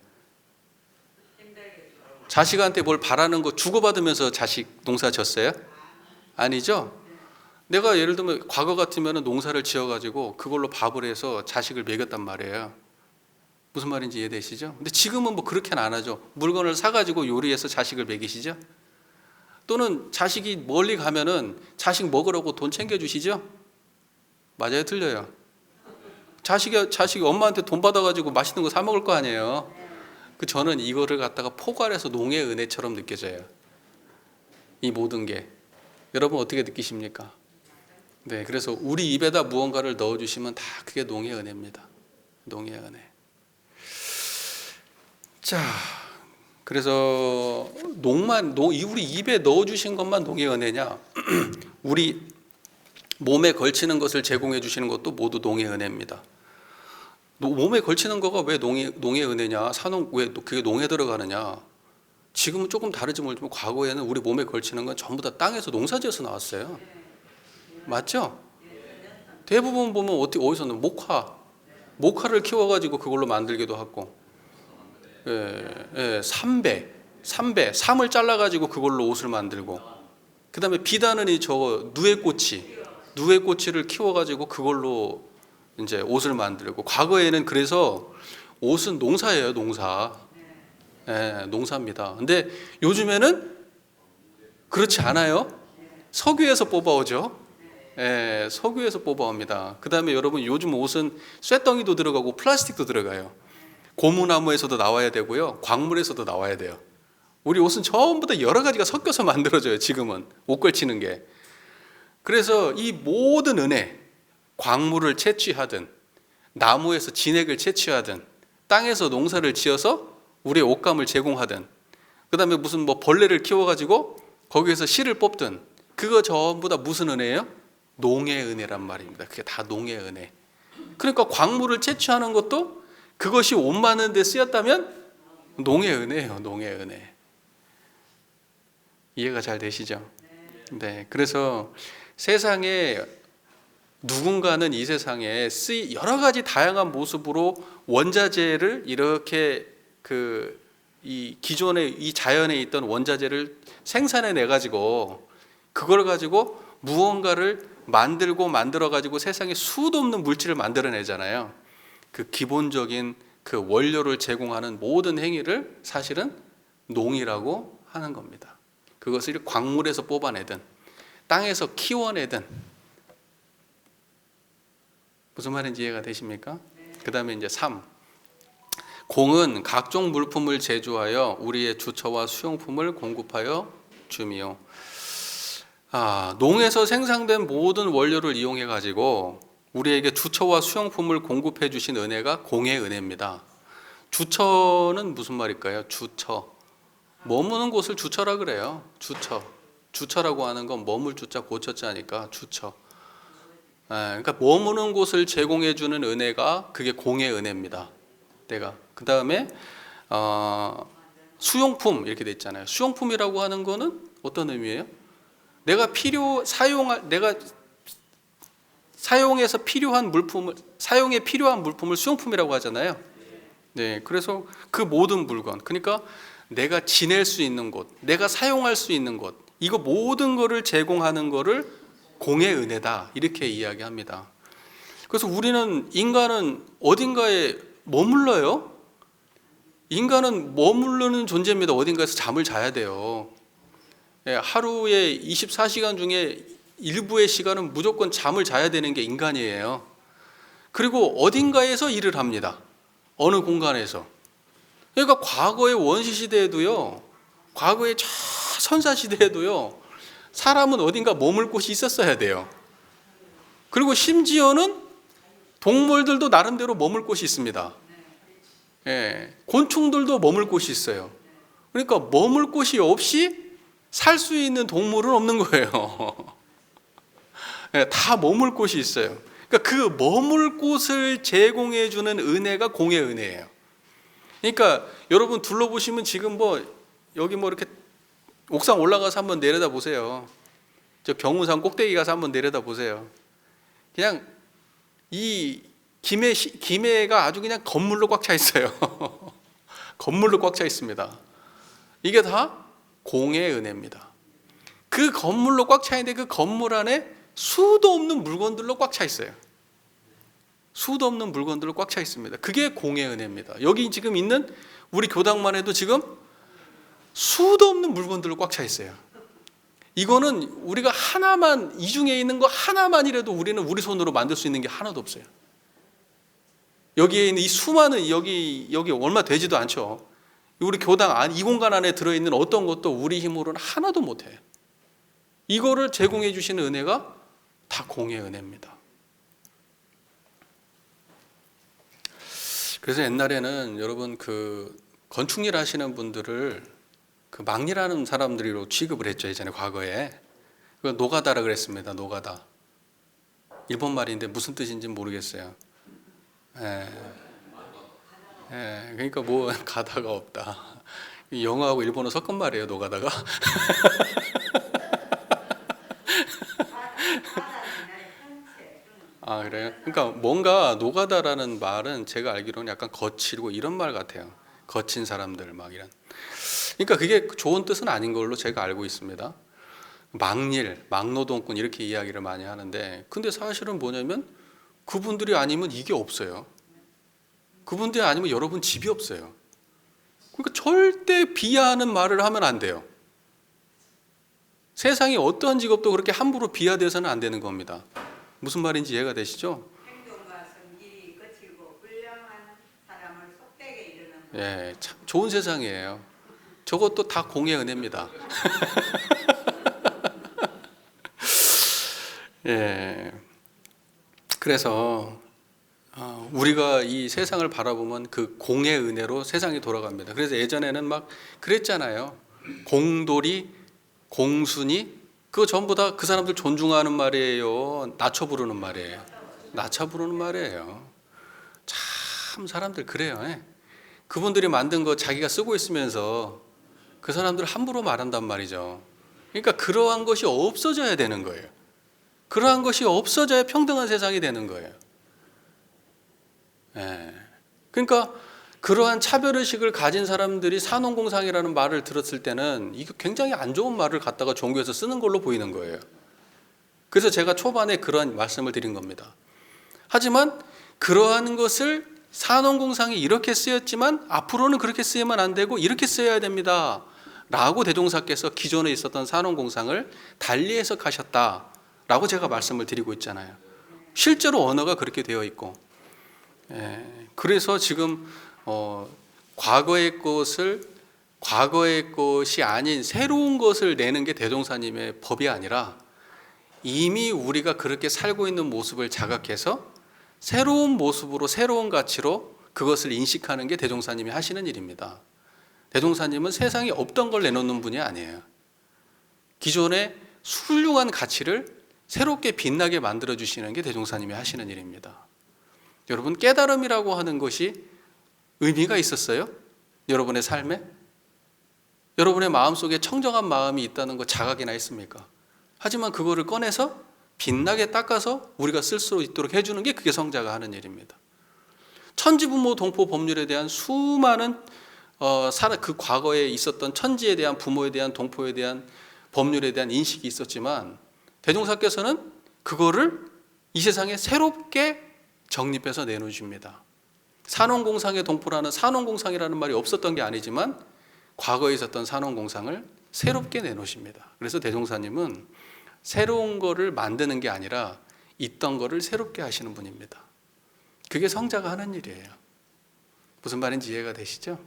자식한테 뭘 바라는 거 주고받으면서 자식 농사 졌어요? 아니죠? 내가 예를 들면 과거 같으면 농사를 지어가지고 그걸로 밥을 해서 자식을 먹였단 말이에요. 무슨 말인지 이해되시죠? 근데 지금은 뭐 그렇게는 안 하죠. 물건을 사가지고 요리해서 자식을 먹이시죠? 또는 자식이 멀리 가면은 자식 먹으라고 돈 챙겨주시죠? 맞아요, 틀려요? 자식이 엄마한테 돈 받아가지고 맛있는 거 사 먹을 거 아니에요. 저는 이거를 갖다가 포괄해서 농의 은혜처럼 느껴져요. 이 모든 게. 여러분 어떻게 느끼십니까? 네, 그래서 우리 입에다 무언가를 넣어주시면 다 그게 농의 은혜입니다. 농의 은혜. 자, 그래서 우리 입에 넣어주신 것만 농의 은혜냐? 우리 몸에 걸치는 것을 제공해 주시는 것도 모두 농의 은혜입니다. 몸에 걸치는 거가 왜 농의 은혜냐? 왜 그게 농에 들어가느냐? 지금은 조금 다르지 모르지만 과거에는 우리 몸에 걸치는 건 전부 다 땅에서 농사지어서 나왔어요. 맞죠? 대부분 보면 어디서는 목화를 키워가지고 그걸로 만들기도 하고, 삼을 잘라가지고 그걸로 옷을 만들고, 그 다음에 비단은 누에꼬치를 키워가지고 그걸로 이제 옷을 만들고, 과거에는 그래서 옷은 농사예요, 농사. 농사입니다. 근데 요즘에는 그렇지 않아요. 석유에서 뽑아오죠. 석유에서 뽑아옵니다. 그 다음에 여러분 요즘 옷은 쇳덩이도 들어가고 플라스틱도 들어가요. 고무나무에서도 나와야 되고요, 광물에서도 나와야 돼요. 우리 옷은 전부 다 여러 가지가 섞여서 만들어져요. 지금은 옷 걸치는 게. 그래서 이 모든 은혜, 광물을 채취하든 나무에서 진액을 채취하든 땅에서 농사를 지어서 우리의 옷감을 제공하든, 그 다음에 무슨 벌레를 키워가지고 거기에서 실을 뽑든, 그거 전부 다 무슨 은혜예요? 농의 은혜란 말입니다. 그게 다 농의 은혜. 그러니까 광물을 채취하는 것도 그것이 옷 만드는 데 쓰였다면 농의 은혜예요. 농의 은혜. 이해가 잘 되시죠? 네. 그래서 세상에 누군가는 이 세상에 여러 가지 다양한 모습으로 원자재를 이렇게 이 기존의 이 자연에 있던 원자재를 생산해내 가지고 그걸 가지고 무언가를 만들어 가지고 세상에 수도 없는 물질을 만들어내잖아요. 그 기본적인 그 원료를 제공하는 모든 행위를 사실은 농이라고 하는 겁니다. 그것을 광물에서 뽑아내든 땅에서 키워내든. 무슨 말인지 이해가 되십니까? 그 다음에 이제 3. 공은 각종 물품을 제조하여 우리의 주처와 수용품을 공급하여 주미요. 농에서 생산된 모든 원료를 이용해 가지고 우리에게 주처와 수용품을 공급해 주신 은혜가 공의 은혜입니다. 주처는 무슨 말일까요? 주처. 머무는 곳을 주처라 그래요. 주처라고 하는 건 머물 주자 고처자니까 주처. 그러니까 머무는 곳을 제공해 주는 은혜가 그게 공의 은혜입니다. 그 다음에 수용품 이렇게 돼 있잖아요. 수용품이라고 하는 거는 어떤 의미예요? 내가 사용해서 필요한 물품을, 사용에 필요한 물품을 수용품이라고 하잖아요. 네, 그래서 그 모든 물건, 그러니까 내가 지낼 수 있는 곳, 내가 사용할 수 있는 곳, 이거 모든 거를 제공하는 거를 공의 은혜다 이렇게 이야기합니다. 그래서 인간은 어딘가에 머물러요. 인간은 머무르는 존재입니다. 어딘가에서 잠을 자야 돼요. 하루에 24시간 중에 일부의 시간은 무조건 잠을 자야 되는 게 인간이에요. 그리고 어딘가에서 일을 합니다. 어느 공간에서. 그러니까 과거의 원시 시대에도요, 과거에 저 선사시대에도요, 사람은 어딘가 머물 곳이 있었어야 돼요. 그리고 심지어는 동물들도 나름대로 머물 곳이 있습니다. 예, 곤충들도 머물 곳이 있어요. 그러니까 머물 곳이 없이 살 수 있는 동물은 없는 거예요. 예, 다 머물 곳이 있어요. 그러니까 그 머물 곳을 제공해 주는 은혜가 공의 은혜예요. 그러니까 여러분 둘러보시면 지금 여기 이렇게 옥상 올라가서 한번 내려다 보세요. 저 병우산 꼭대기 가서 한번 내려다 보세요. 그냥 이 김해가 아주 그냥 건물로 꽉 차 있어요. 건물로 꽉 차 있습니다. 이게 다 공의 은혜입니다. 그 건물로 꽉 차 있는데 그 건물 안에 수도 없는 물건들로 꽉 차 있어요. 수도 없는 물건들로 꽉 차 있습니다. 그게 공의 은혜입니다. 여기 지금 있는 우리 교당만 해도 지금 수도 없는 물건들로 꽉 차 있어요. 이거는 우리가 하나만, 이 중에 있는 거 하나만이라도 우리는 우리 손으로 만들 수 있는 게 하나도 없어요. 여기에 있는 이 수많은, 여기 얼마 되지도 않죠. 우리 교당 안, 이 공간 안에 들어있는 어떤 것도 우리 힘으로는 하나도 못해요. 이거를 제공해 주시는 은혜가 다 공의 은혜입니다. 그래서 옛날에는 여러분 그 건축일 하시는 분들을 그 막리라는 사람들로 취급을 했죠. 예전에 과거에. 그 노가다라 그랬습니다. 노가다. 일본 말인데 무슨 뜻인지 모르겠어요. 예. 예. 그러니까 뭐 가다가 없다. 영어하고 일본어 섞은 말이에요. 노가다가. 아, 그래요? 그러니까 뭔가 노가다라는 말은 제가 알기로는 약간 거칠고 이런 말 같아요. 거친 사람들 막 이런. 그러니까 그게 좋은 뜻은 아닌 걸로 제가 알고 있습니다. 막일, 막노동꾼 이렇게 이야기를 많이 하는데, 근데 사실은 뭐냐면 그분들이 아니면 이게 없어요. 그분들이 아니면 여러분 집이 없어요. 그러니까 절대 비하하는 말을 하면 안 돼요. 세상에 어떠한 직업도 그렇게 함부로 비하돼서는 안 되는 겁니다. 무슨 말인지 이해가 되시죠? 행동과 성질이 거칠고 불량한 사람을 속되게 이르는 예, 참 좋은 세상이에요. 저것도 다 공의 은혜입니다. 예. 그래서 우리가 이 세상을 바라보면 그 공의 은혜로 세상이 돌아갑니다. 그래서 예전에는 막 그랬잖아요. 공돌이, 공순이, 그거 전부 다 그 사람들 존중하는 말이에요. 낮춰 부르는 말이에요. 낮춰 부르는 말이에요. 참 사람들 그래요. 예. 그분들이 만든 거 자기가 쓰고 있으면서 그 사람들 함부로 말한단 말이죠. 그러니까 그러한 것이 없어져야 되는 거예요. 그러한 것이 없어져야 평등한 세상이 되는 거예요. 예. 그러니까 그러한 차별의식을 가진 사람들이 산업공상이라는 말을 들었을 때는 이게 굉장히 안 좋은 말을 갖다가 종교에서 쓰는 걸로 보이는 거예요. 그래서 제가 초반에 그러한 말씀을 드린 겁니다. 하지만 그러한 것을 산업공상이 이렇게 쓰였지만 앞으로는 그렇게 쓰이면 안 되고 이렇게 쓰여야 됩니다 라고 대종사께서 기존에 있었던 산업공상을 달리 해석하셨다라고 제가 말씀을 드리고 있잖아요. 실제로 언어가 그렇게 되어 있고, 그래서 지금 과거의 것이 아닌 새로운 것을 내는 게 대종사님의 법이 아니라 이미 우리가 그렇게 살고 있는 모습을 자각해서 새로운 모습으로 새로운 가치로 그것을 인식하는 게 대종사님이 하시는 일입니다. 대종사님은 세상에 없던 걸 내놓는 분이 아니에요. 기존의 훌륭한 가치를 새롭게 빛나게 만들어주시는 게 대종사님이 하시는 일입니다. 여러분, 깨달음이라고 하는 것이 의미가 있었어요? 여러분의 삶에? 여러분의 마음속에 청정한 마음이 있다는 거 자각이나 했습니까? 하지만 그거를 꺼내서 빛나게 닦아서 우리가 쓸 수 있도록 해주는 게 그게 성자가 하는 일입니다. 천지부모 동포 법률에 대한 수많은 그 과거에 있었던 천지에 대한 부모에 대한 동포에 대한 법률에 대한 인식이 있었지만 대종사께서는 그거를 이 세상에 새롭게 정립해서 내놓으십니다. 산업공상의 동포라는 산업공상이라는 말이 없었던 게 아니지만 과거에 있었던 산업공상을 새롭게 내놓으십니다. 그래서 대종사님은 새로운 거를 만드는 게 아니라 있던 거를 새롭게 하시는 분입니다. 그게 성자가 하는 일이에요. 무슨 말인지 이해가 되시죠?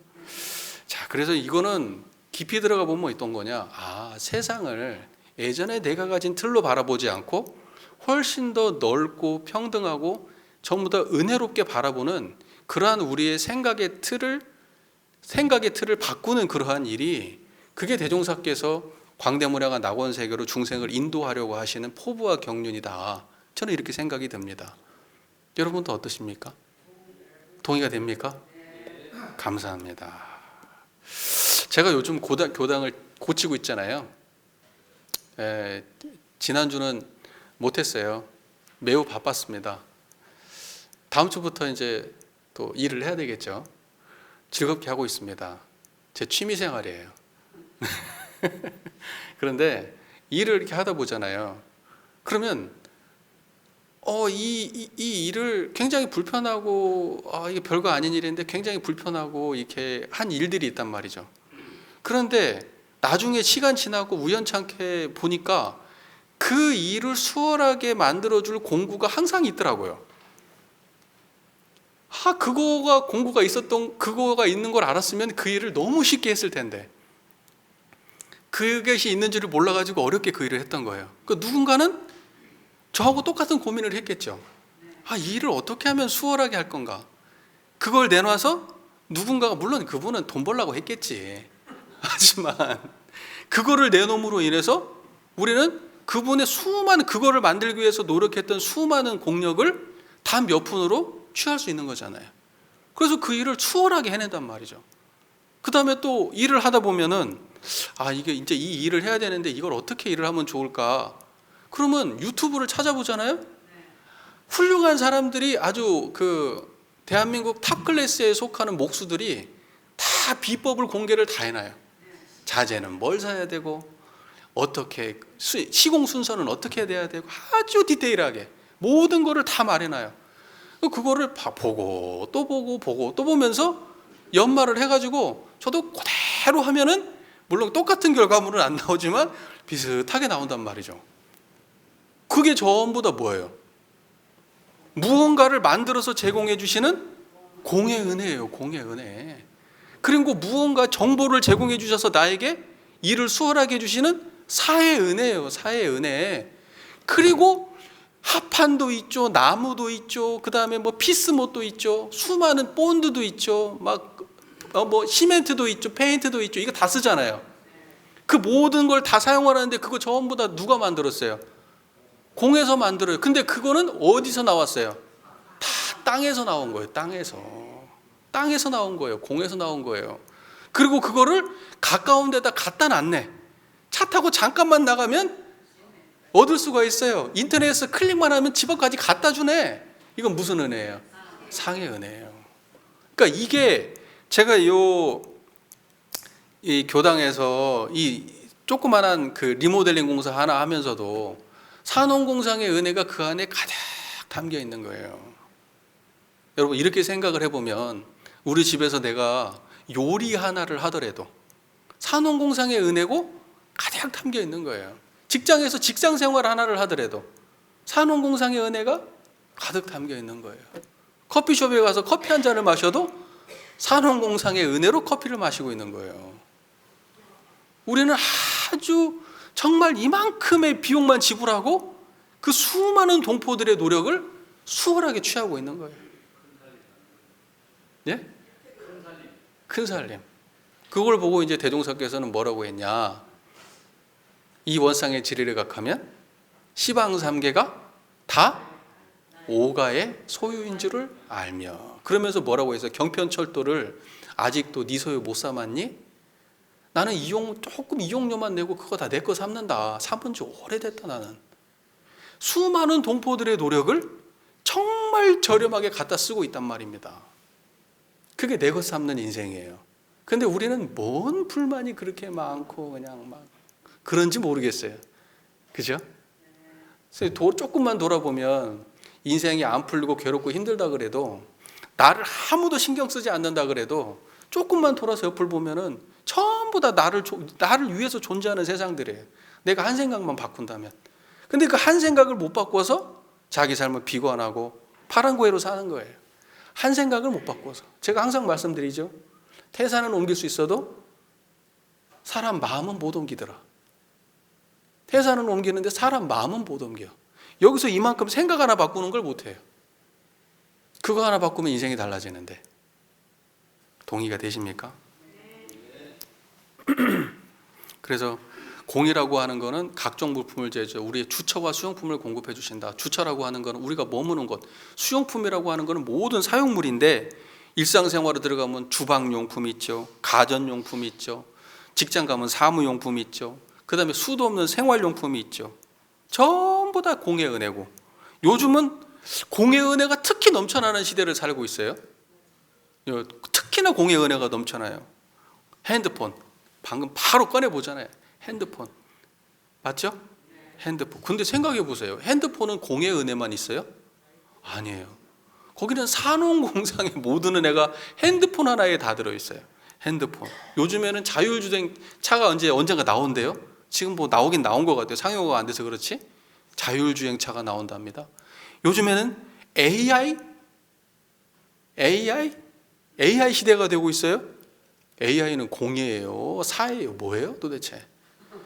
자, 그래서 이거는 깊이 들어가 보면 어떤 거냐? 아, 세상을 예전에 내가 가진 틀로 바라보지 않고 훨씬 더 넓고 평등하고 전부 다 은혜롭게 바라보는 그러한 우리의 생각의 틀을 바꾸는 그러한 일이, 그게 대종사께서 광대무량한 낙원세계로 중생을 인도하려고 하시는 포부와 경륜이다. 저는 이렇게 생각이 듭니다. 여러분도 어떠십니까? 동의가 됩니까? 감사합니다. 제가 요즘 교당을 고치고 있잖아요. 지난주는 못했어요. 매우 바빴습니다. 다음 주부터 이제 또 일을 해야 되겠죠. 즐겁게 하고 있습니다. 제 취미 생활이에요. 그런데 일을 이렇게 하다 보잖아요. 그러면 이 일을 굉장히 불편하고, 이게 별거 아닌 일인데 굉장히 불편하고 이렇게 한 일들이 있단 말이죠. 그런데 나중에 시간 지나고 우연찮게 보니까 그 일을 수월하게 만들어줄 공구가 항상 있더라고요. 그거가 있는 걸 알았으면 그 일을 너무 쉽게 했을 텐데, 그것이 있는 줄을 몰라가지고 어렵게 그 일을 했던 거예요. 그러니까 누군가는 저하고 똑같은 고민을 했겠죠. 이 일을 어떻게 하면 수월하게 할 건가? 그걸 내놔서 누군가가, 물론 그분은 돈 벌려고 했겠지. 하지만 그거를 내놓음으로 인해서 우리는 그분의 그거를 만들기 위해서 노력했던 수많은 공력을 단 몇 푼으로 취할 수 있는 거잖아요. 그래서 그 일을 수월하게 해낸단 말이죠. 그 다음에 또 일을 하다 보면은 이게 이제 이 일을 해야 되는데 이걸 어떻게 일을 하면 좋을까? 그러면 유튜브를 찾아보잖아요. 훌륭한 사람들이, 아주 대한민국 탑 클래스에 속하는 목수들이 다 비법을 공개를 다 해놔요. 자재는 뭘 사야 되고, 어떻게 시공 순서는 어떻게 돼야 되고, 아주 디테일하게 모든 거를 다 말해놔요. 그거를 보고 또 보고 또 보면서 연말을 해가지고 저도 그대로 하면은 물론 똑같은 결과물은 안 나오지만 비슷하게 나온단 말이죠. 그게 전부 다 뭐예요? 무언가를 만들어서 제공해 주시는 공의 은혜예요. 공의 은혜. 그리고 무언가 정보를 제공해 주셔서 나에게 일을 수월하게 해주시는 사의 은혜예요. 사의 은혜. 그리고 합판도 있죠, 나무도 있죠, 그 다음에 피스못도 있죠, 수많은 본드도 있죠, 시멘트도 있죠, 페인트도 있죠. 이거 다 쓰잖아요. 그 모든 걸 다 사용하는데 그거 전부 다 누가 만들었어요? 공에서 만들어요. 근데 그거는 어디서 나왔어요? 다 땅에서 나온 거예요. 땅에서 나온 거예요. 공에서 나온 거예요. 그리고 그거를 가까운 데다 갖다 놨네. 차 타고 잠깐만 나가면 얻을 수가 있어요. 인터넷에서 클릭만 하면 집 앞까지 갖다 주네. 이건 무슨 은혜예요? 상의 은혜예요. 그러니까 이게 제가 이 교당에서 이 조그만한 리모델링 공사 하나 하면서도 산업공상의 은혜가 그 안에 가득 담겨 있는 거예요. 여러분, 이렇게 생각을 해보면 우리 집에서 내가 요리 하나를 하더라도 산업공상의 은혜고 가득 담겨 있는 거예요. 직장에서 직장 생활 하나를 하더라도 산업공상의 은혜가 가득 담겨 있는 거예요. 커피숍에 가서 커피 한 잔을 마셔도 산업공상의 은혜로 커피를 마시고 있는 거예요. 우리는 아주 정말 이만큼의 비용만 지불하고 그 수많은 동포들의 노력을 수월하게 취하고 있는 거예요. 예? 큰 살림. 그걸 보고 이제 대종사께서는 뭐라고 했냐? 이 원상의 지리를 각하면 시방삼계가 다 오가의 소유인 줄을 알며. 그러면서 뭐라고 해서 경편철도를 아직도 네 소유 못 삼았니? 나는 조금 이용료만 내고 그거 다 내 거 삼는다. 삼은 지 오래됐다. 나는 수많은 동포들의 노력을 정말 저렴하게 갖다 쓰고 있단 말입니다. 그게 내 것 삼는 인생이에요. 근데 우리는 뭔 불만이 그렇게 많고 그냥 그런지 모르겠어요. 그죠? 조금만 돌아보면 인생이 안 풀리고 괴롭고 힘들다 그래도, 나를 아무도 신경 쓰지 않는다 그래도 조금만 돌아서 옆을 보면은 전부 다 나를 위해서 존재하는 세상들이에요. 내가 한 생각만 바꾼다면. 근데 그 한 생각을 못 바꿔서 자기 삶을 비관하고 파란고해로 사는 거예요. 한 생각을 못 바꿔서. 제가 항상 말씀드리죠. 태산은 옮길 수 있어도 사람 마음은 못 옮기더라. 태산은 옮기는데 사람 마음은 못 옮겨. 여기서 이만큼 생각 하나 바꾸는 걸 못해요. 그거 하나 바꾸면 인생이 달라지는데. 동의가 되십니까? 그래서 공이라고 하는 거는 각종 물품을 제조, 우리의 주처와 수용품을 공급해 주신다. 주처라고 하는 거는 우리가 머무는 것, 수용품이라고 하는 거는 모든 사용물인데, 일상생활에 들어가면 주방용품이 있죠, 가전용품이 있죠, 직장 가면 사무용품이 있죠, 그 다음에 수도 없는 생활용품이 있죠. 전부 다 공의 은혜고, 요즘은 공의 은혜가 특히 넘쳐나는 시대를 살고 있어요. 특히나 공의 은혜가 넘쳐나요. 핸드폰, 방금 바로 꺼내보잖아요. 핸드폰 맞죠? 핸드폰. 근데 생각해 보세요. 핸드폰은 공의 은혜만 있어요? 아니에요. 거기는 산업공상의 모든 은혜가 핸드폰 하나에 다 들어있어요. 핸드폰. 요즘에는 자율주행 차가 언젠가 나온대요. 지금 뭐 나오긴 나온 것 같아요. 상용화가 안 돼서 그렇지. 자율주행 차가 나온답니다. 요즘에는 AI 시대가 되고 있어요. AI는 공예예요, 사예요, 뭐예요 도대체?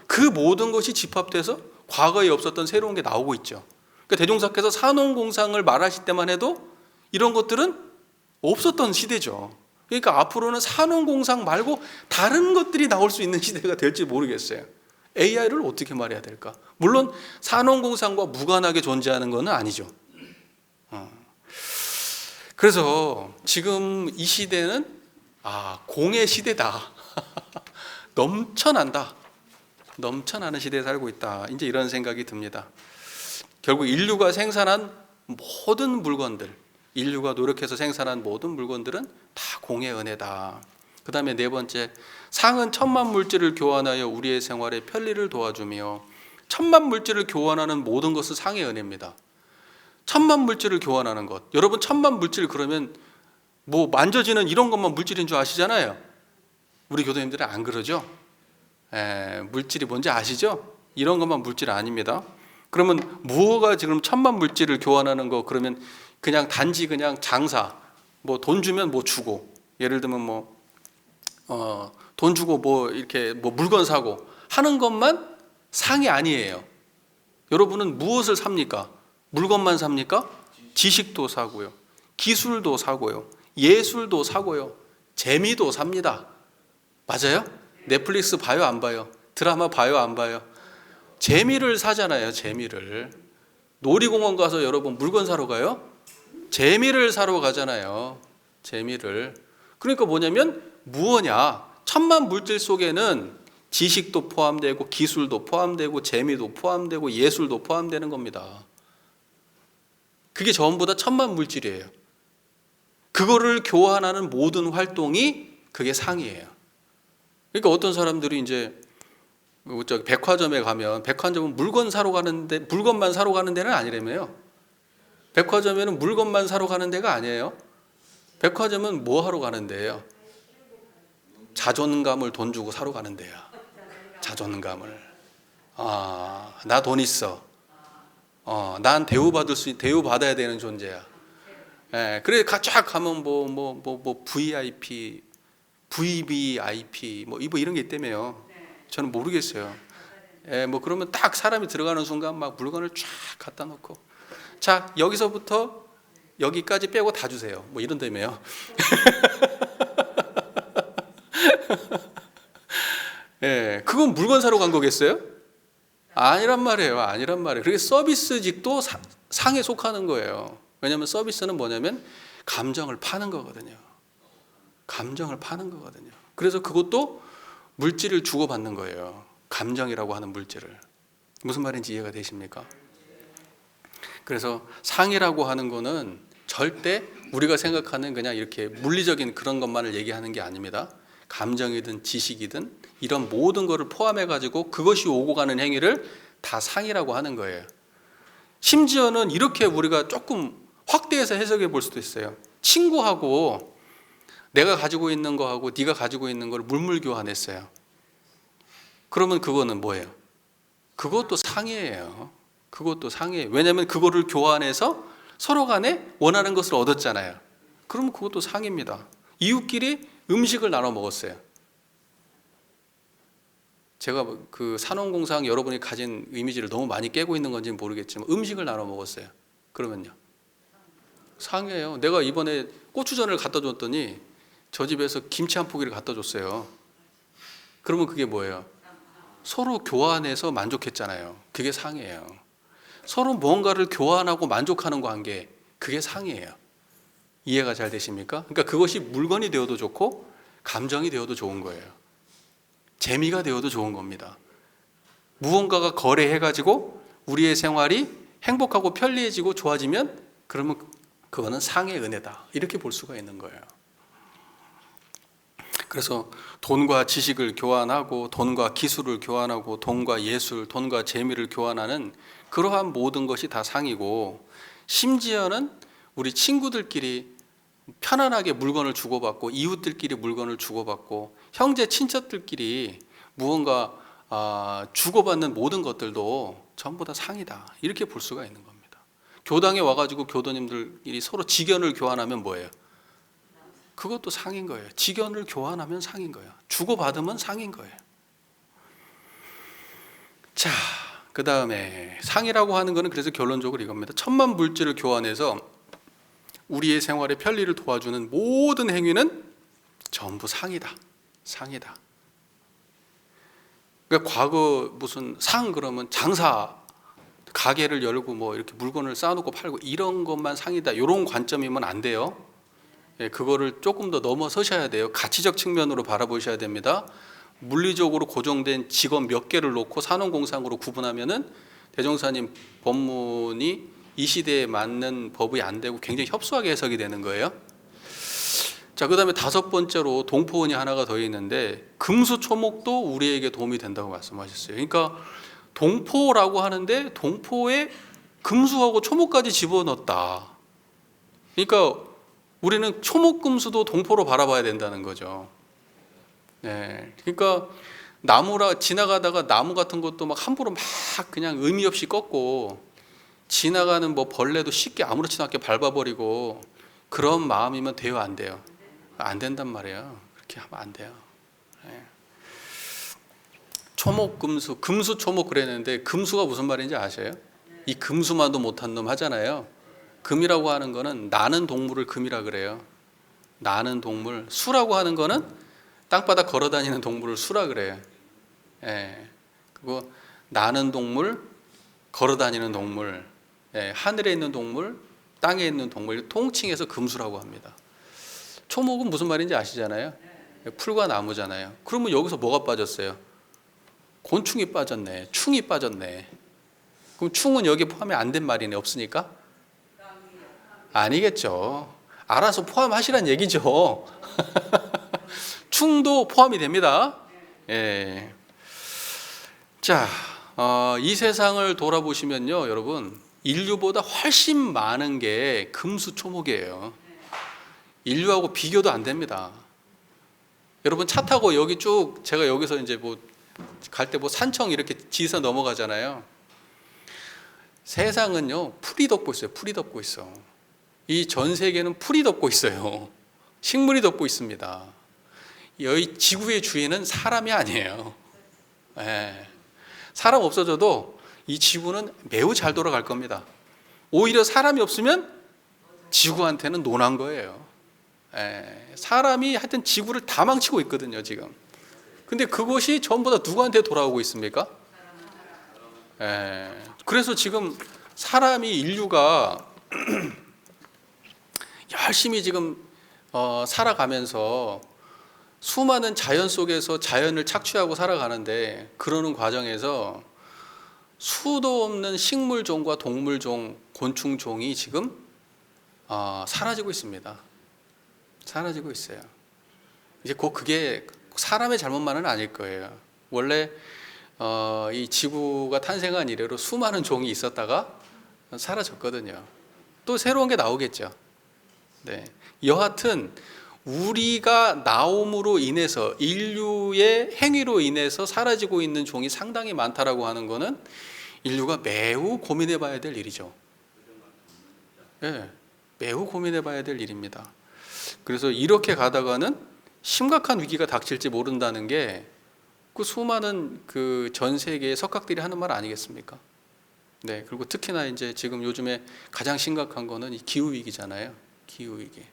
그 모든 것이 집합돼서 과거에 없었던 새로운 게 나오고 있죠. 그러니까 대종사께서 산업공상을 말하실 때만 해도 이런 것들은 없었던 시대죠. 그러니까 앞으로는 산업공상 말고 다른 것들이 나올 수 있는 시대가 될지 모르겠어요. AI를 어떻게 말해야 될까? 물론 산업공상과 무관하게 존재하는 것은 아니죠. 그래서 지금 이 시대는 공의 시대다. 넘쳐나는 시대에 살고 있다. 이제 이런 생각이 듭니다. 결국 인류가 생산한 모든 물건들, 인류가 노력해서 생산한 모든 물건들은 다 공의 은혜다. 그 다음에 네 번째, 상은 천만 물질을 교환하여 우리의 생활에 편리를 도와주며, 천만 물질을 교환하는 모든 것은 상의 은혜입니다. 천만 물질을 교환하는 것. 여러분 천만 물질 그러면 뭐 만져지는 이런 것만 물질인 줄 아시잖아요. 우리 교도님들은 안 그러죠? 물질이 뭔지 아시죠? 이런 것만 물질 아닙니다. 그러면 무엇가 지금 천만 물질을 교환하는 거? 그러면 그냥 단지 그냥 장사, 뭐 돈 주면 뭐 주고, 예를 들면 돈 주고 뭐 이렇게 뭐 물건 사고 하는 것만 상이 아니에요. 여러분은 무엇을 삽니까? 물건만 삽니까? 지식도 사고요, 기술도 사고요, 예술도 사고요, 재미도 삽니다. 맞아요? 넷플릭스 봐요, 안 봐요? 드라마 봐요, 안 봐요? 재미를 사잖아요. 재미를. 놀이공원 가서 여러분 물건 사러 가요? 재미를 사러 가잖아요. 재미를. 그러니까 뭐냐면 무엇냐? 천만 물질 속에는 지식도 포함되고 기술도 포함되고 재미도 포함되고 예술도 포함되는 겁니다. 그게 전부 다 천만 물질이에요. 그거를 교환하는 모든 활동이 그게 상이에요. 그러니까 어떤 사람들이 이제 백화점에 가면, 백화점은 물건만 사러 가는 데는 아니라며요. 백화점에는 물건만 사러 가는 데가 아니에요. 백화점은 뭐 하러 가는 데예요? 자존감을 돈 주고 사러 가는 데야. 자존감을. 나 돈 있어. 난 대우받아야 되는 존재야. 그래 쫙 가면 VIP, VVIP 뭐 이런 게 있다며요. 저는 모르겠어요. 뭐 그러면 딱 사람이 들어가는 순간 막 물건을 쫙 갖다 놓고, 자 여기서부터 여기까지 빼고 다 주세요. 뭐 이런다며요. 그건 물건 사러 간 거겠어요? 아니란 말이에요. 그게 서비스직도 상에 속하는 거예요. 왜냐하면 서비스는 뭐냐면 감정을 파는 거거든요. 그래서 그것도 물질을 주고받는 거예요. 감정이라고 하는 물질을. 무슨 말인지 이해가 되십니까? 그래서 상이라고 하는 거는 절대 우리가 생각하는 그냥 이렇게 물리적인 그런 것만을 얘기하는 게 아닙니다. 감정이든 지식이든 이런 모든 것을 포함해 가지고 그것이 오고 가는 행위를 다 상이라고 하는 거예요. 심지어는 이렇게 우리가 조금 확대해서 해석해 볼 수도 있어요. 친구하고 내가 가지고 있는 거하고 네가 가지고 있는 걸 물물 교환했어요. 그러면 그거는 뭐예요? 그것도 상이에요. 왜냐하면 그거를 교환해서 서로 간에 원하는 것을 얻었잖아요. 그러면 그것도 상입니다. 이웃끼리 음식을 나눠 먹었어요. 제가 그 산업공상 여러분이 가진 이미지를 너무 많이 깨고 있는 건지는 모르겠지만 음식을 나눠 먹었어요. 그러면요, 상해요. 내가 이번에 고추전을 갖다 줬더니 저 집에서 김치 한 포기를 갖다 줬어요. 그러면 그게 뭐예요? 서로 교환해서 만족했잖아요. 그게 상해예요. 서로 뭔가를 교환하고 만족하는 관계, 그게 상해예요. 이해가 잘 되십니까? 그러니까 그것이 물건이 되어도 좋고 감정이 되어도 좋은 거예요. 재미가 되어도 좋은 겁니다. 무언가가 거래해가지고 우리의 생활이 행복하고 편리해지고 좋아지면 그러면 그거는 상의 은혜다, 이렇게 볼 수가 있는 거예요. 그래서 돈과 지식을 교환하고 돈과 기술을 교환하고 돈과 예술, 돈과 재미를 교환하는 그러한 모든 것이 다 상이고, 심지어는 우리 친구들끼리 편안하게 물건을 주고받고 이웃들끼리 물건을 주고받고 형제 친척들끼리 무언가 주고받는 모든 것들도 전부 다 상이다, 이렇게 볼 수가 있는 겁니다. 교당에 와가지고 교도님들끼리 서로 직연을 교환하면 뭐예요? 그것도 상인 거예요. 직연을 교환하면 상인 거예요. 주고받으면 상인 거예요. 자, 그 다음에 상이라고 하는 것은 그래서 결론적으로 이겁니다. 천만 물질을 교환해서 우리의 생활의 편리를 도와주는 모든 행위는 전부 상이다. 상이다. 그러니까 과거 무슨 상 그러면 장사, 가게를 열고 뭐 이렇게 물건을 쌓아놓고 팔고 이런 것만 상이다, 이런 관점이면 안 돼요. 예, 그거를 조금 더 넘어서셔야 돼요. 가치적 측면으로 바라보셔야 됩니다. 물리적으로 고정된 직업 몇 개를 놓고 산업공상으로 구분하면은 대종사님 법문이 이 시대에 맞는 법이 안 되고 굉장히 협소하게 해석이 되는 거예요. 자, 그 다음에 다섯 번째로 동포원이 하나가 더 있는데 금수초목도 우리에게 도움이 된다고 말씀하셨어요. 그러니까 동포라고 하는데 동포에 금수하고 초목까지 집어넣었다. 그러니까 우리는 초목금수도 동포로 바라봐야 된다는 거죠. 네, 그러니까 나무라 지나가다가 나무 같은 것도 막 함부로 막 그냥 의미 없이 꺾고 지나가는 뭐 벌레도 쉽게 아무렇지도 않게 밟아버리고 그런 마음이면 돼요, 안 돼요? 안 된단 말이에요. 그렇게 하면 안 돼요. 네. 초목금수, 금수초목 그랬는데 금수가 무슨 말인지 아세요? 이 금수만도 못한 놈 하잖아요. 금이라고 하는 거는 나는 동물을 금이라 그래요. 나는 동물. 수라고 하는 거는 땅바닥 걸어다니는 동물을 수라 그래요. 예. 그리고 나는 동물, 걸어다니는 동물, 예. 하늘에 있는 동물, 땅에 있는 동물, 통칭해서 금수라고 합니다. 초목은 무슨 말인지 아시잖아요. 풀과 나무잖아요. 그러면 여기서 뭐가 빠졌어요? 곤충이 빠졌네. 충이 빠졌네. 그럼 충은 여기 포함이 안 된 말이네. 없으니까? 아니겠죠. 알아서 포함하시란 얘기죠. 충도 포함이 됩니다. 예. 자, 이 세상을 돌아보시면요, 여러분, 인류보다 훨씬 많은 게 금수초목이에요. 인류하고 비교도 안 됩니다. 여러분 차 타고 여기 쭉 제가 여기서 이제 뭐 갈 때 뭐 산청 이렇게 지서 넘어가잖아요. 세상은요 풀이 덮고 있어요. 풀이 덮고 있어. 이 전 세계는 풀이 덮고 있어요. 식물이 덮고 있습니다. 이 지구의 주인은 사람이 아니에요. 예. 사람 없어져도 이 지구는 매우 잘 돌아갈 겁니다. 오히려 사람이 없으면 지구한테는 논한 거예요. 예. 사람이 하여튼 지구를 다 망치고 있거든요, 지금. 근데 그것이 전부 다 누구한테 돌아오고 있습니까? 예. 그래서 지금 사람이 인류가 열심히 지금 살아가면서 수많은 자연 속에서 자연을 착취하고 살아가는데 그러는 과정에서 수도 없는 식물종과 동물종, 곤충종이 지금 사라지고 있습니다. 사라지고 있어요. 이제 곧 그게 사람의 잘못만은 아닐 거예요. 원래 이 지구가 탄생한 이래로 수많은 종이 있었다가 사라졌거든요. 또 새로운 게 나오겠죠. 네. 여하튼 우리가 나옴으로 인해서 인류의 행위로 인해서 사라지고 있는 종이 상당히 많다라고 하는 것은 인류가 매우 고민해 봐야 될 일이죠. 네. 매우 고민해 봐야 될 일입니다. 그래서 이렇게 가다가는 심각한 위기가 닥칠지 모른다는 게 그 수많은 그 전 세계의 석학들이 하는 말 아니겠습니까? 네, 그리고 특히나 이제 지금 요즘에 가장 심각한 거는 이 기후 위기잖아요. 기후 위기.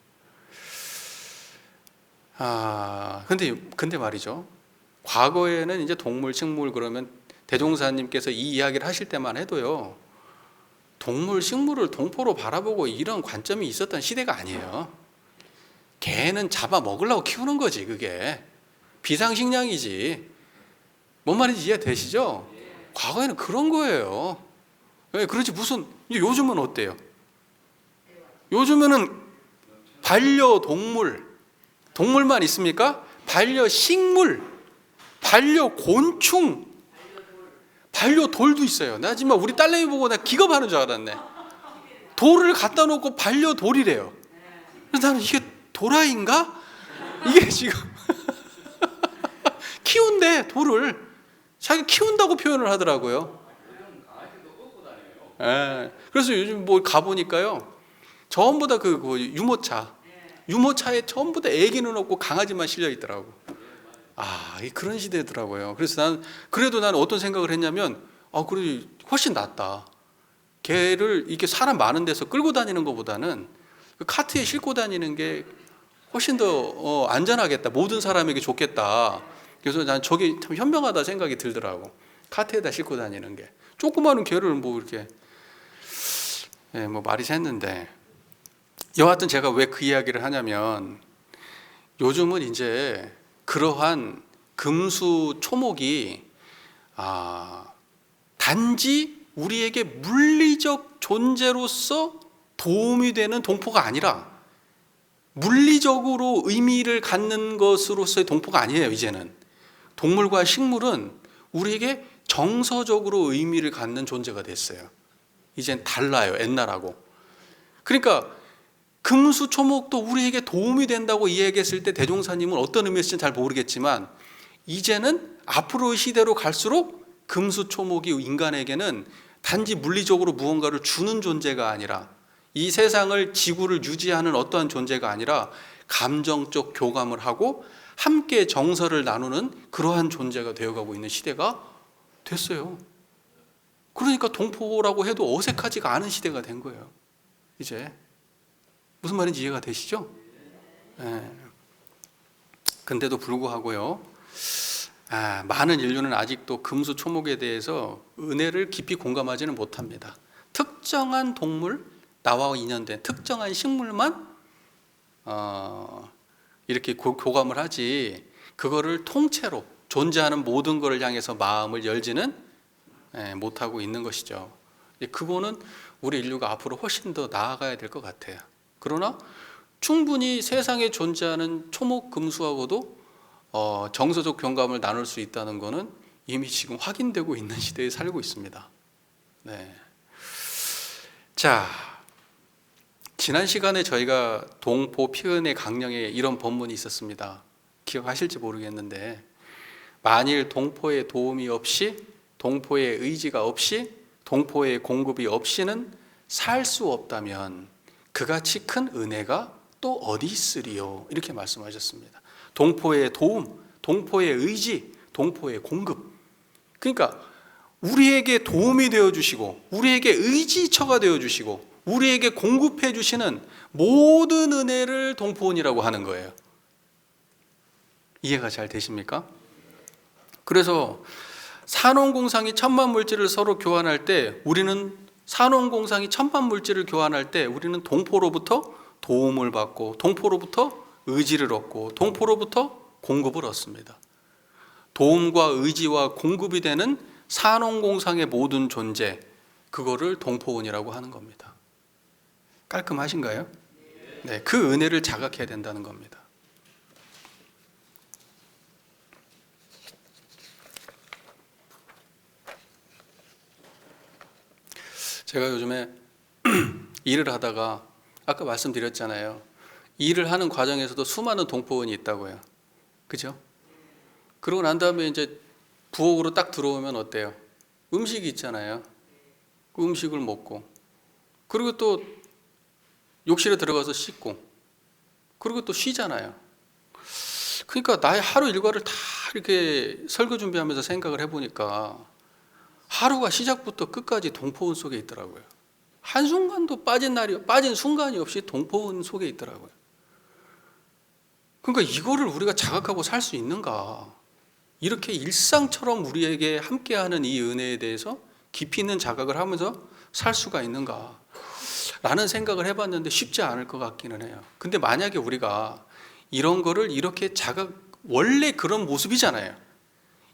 근데 말이죠. 과거에는 이제 동물, 식물 그러면 대종사님께서 이 이야기를 하실 때만 해도요. 동물, 식물을 동포로 바라보고 이런 관점이 있었던 시대가 아니에요. 개는 잡아 먹으려고 키우는 거지, 그게. 비상식량이지. 뭔 말인지 이해되시죠? 과거에는 그런 거예요. 왜 그렇지 무슨 요즘은 어때요? 요즘에는 반려동물, 동물만 있습니까? 반려식물, 반려곤충, 반려돌도 있어요. 나 지금 우리 딸내미 보고 나 기겁하는 줄 알았네. 돌을 갖다 놓고 반려돌이래요. 그래서 나는 이게 도라이인가? 이게 지금 키운대 돌을 자기 키운다고 표현을 하더라고요. 예. 그래서 요즘 뭐 가보니까요 전부 다 그 유모차에 전부 다 애기는 없고 강아지만 실려 있더라고. 그런 시대더라고요. 그래서 난 어떤 생각을 했냐면 그래 훨씬 낫다. 개를 이렇게 사람 많은 데서 끌고 다니는 것보다는 그 카트에 싣고 다니는 게 훨씬 더 안전하겠다. 모든 사람에게 좋겠다. 그래서 난 저게 참 현명하다 생각이 들더라고. 카트에다 싣고 다니는 게. 조그마한 개를 뭐 이렇게 뭐 말이 샜는데 여하튼 제가 왜 그 이야기를 하냐면 요즘은 이제 그러한 금수 초목이 단지 우리에게 물리적 존재로서 도움이 되는 동포가 아니라 물리적으로 의미를 갖는 것으로서의 동포가 아니에요. 이제는 동물과 식물은 우리에게 정서적으로 의미를 갖는 존재가 됐어요. 이젠 달라요, 옛날하고. 그러니까 금수초목도 우리에게 도움이 된다고 이야기했을 때 대종사님은 어떤 의미였을지 잘 모르겠지만 이제는 앞으로의 시대로 갈수록 금수초목이 인간에게는 단지 물리적으로 무언가를 주는 존재가 아니라 이 세상을 지구를 유지하는 어떠한 존재가 아니라 감정적 교감을 하고 함께 정서를 나누는 그러한 존재가 되어가고 있는 시대가 됐어요. 그러니까 동포라고 해도 어색하지가 않은 시대가 된 거예요. 이제 무슨 말인지 이해가 되시죠? 근데도 불구하고요. 많은 인류는 아직도 금수초목에 대해서 은혜를 깊이 공감하지는 못합니다. 특정한 동물, 나와 인연된 특정한 식물만 이렇게 교감을 하지 그거를 통째로 존재하는 모든 것을 향해서 마음을 열지는 못하고 있는 것이죠. 그거는 우리 인류가 앞으로 훨씬 더 나아가야 될 것 같아요. 그러나 충분히 세상에 존재하는 초목금수하고도 정서적 경감을 나눌 수 있다는 것은 이미 지금 확인되고 있는 시대에 살고 있습니다. 네. 자, 지난 시간에 저희가 동포 피은의 강령에 이런 본문이 있었습니다. 기억하실지 모르겠는데 만일 동포의 도움이 없이 동포의 의지가 없이 동포의 공급이 없이는 살 수 없다면 그같이 큰 은혜가 또 어디 있으리요? 이렇게 말씀하셨습니다. 동포의 도움, 동포의 의지, 동포의 공급. 그러니까 우리에게 도움이 되어주시고 우리에게 의지처가 되어주시고 우리에게 공급해 주시는 모든 은혜를 동포원이라고 하는 거예요. 이해가 잘 되십니까? 그래서 산업공상이 천만 물질을 서로 교환할 때 우리는 산업공상이 천만 물질을 교환할 때 우리는 동포로부터 도움을 받고 동포로부터 의지를 얻고 동포로부터 공급을 얻습니다. 도움과 의지와 공급이 되는 산업공상의 모든 존재, 그거를 동포원이라고 하는 겁니다. 깔끔하신가요? 네, 그 은혜를 자각해야 된다는 겁니다. 제가 요즘에 일을 하다가 아까 말씀드렸잖아요. 일을 하는 과정에서도 수많은 동포원이 있다고요. 그죠? 그러고 난 다음에 이제 부엌으로 딱 들어오면 어때요? 음식이 있잖아요. 그 음식을 먹고 그리고 또 욕실에 들어가서 씻고 그리고 또 쉬잖아요. 그러니까 나의 하루 일과를 다 이렇게 설거 준비하면서 생각을 해보니까 하루가 시작부터 끝까지 동포운 속에 있더라고요. 한순간도 빠진 순간이 없이 동포운 속에 있더라고요. 그러니까 이거를 우리가 자각하고 살 수 있는가? 이렇게 일상처럼 우리에게 함께하는 이 은혜에 대해서 깊이 있는 자각을 하면서 살 수가 있는가? 라는 생각을 해봤는데 쉽지 않을 것 같기는 해요. 근데 만약에 우리가 이런 거를 이렇게 원래 그런 모습이잖아요.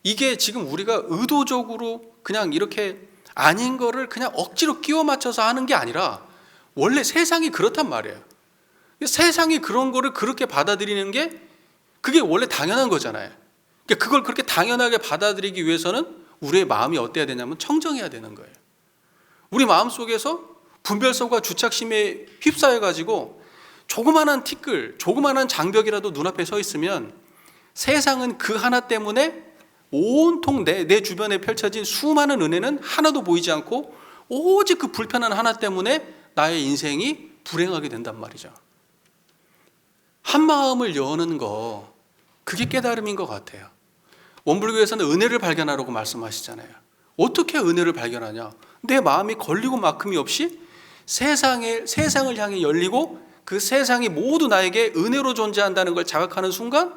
이게 지금 우리가 의도적으로 그냥 이렇게 아닌 거를 그냥 억지로 끼워 맞춰서 하는 게 아니라 원래 세상이 그렇단 말이에요. 세상이 그런 거를 그렇게 받아들이는 게 그게 원래 당연한 거잖아요. 그러니까 그걸 그렇게 당연하게 받아들이기 위해서는 우리의 마음이 어때야 되냐면 청정해야 되는 거예요. 우리 마음속에서 분별성과 주착심에 휩싸여 가지고 조그마한 티끌, 조그마한 장벽이라도 눈앞에 서 있으면 세상은 그 하나 때문에 온통 내 주변에 펼쳐진 수많은 은혜는 하나도 보이지 않고 오직 그 불편한 하나 때문에 나의 인생이 불행하게 된단 말이죠. 한 마음을 여는 거, 그게 깨달음인 것 같아요. 원불교에서는 은혜를 발견하라고 말씀하시잖아요. 어떻게 은혜를 발견하냐? 내 마음이 걸리고 막힘이 없이 세상을 향해 열리고 그 세상이 모두 나에게 은혜로 존재한다는 걸 자각하는 순간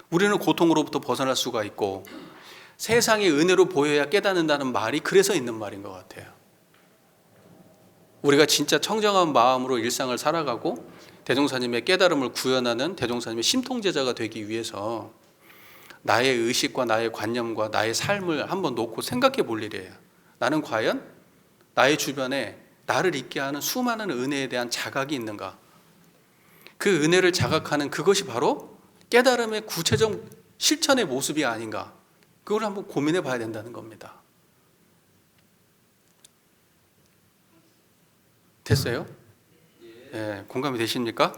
우리는 고통으로부터 벗어날 수가 있고 세상이 은혜로 보여야 깨닫는다는 말이 그래서 있는 말인 것 같아요. 우리가 진짜 청정한 마음으로 일상을 살아가고 대종사님의 깨달음을 구현하는 대종사님의 심통제자가 되기 위해서 나의 의식과 나의 관념과 나의 삶을 한번 놓고 생각해 볼 일이에요. 나는 과연 나의 주변에 나를 있게 하는 수많은 은혜에 대한 자각이 있는가? 그 은혜를 자각하는 그것이 바로 깨달음의 구체적 실천의 모습이 아닌가? 그걸 한번 고민해 봐야 된다는 겁니다. 됐어요? 네, 공감이 되십니까?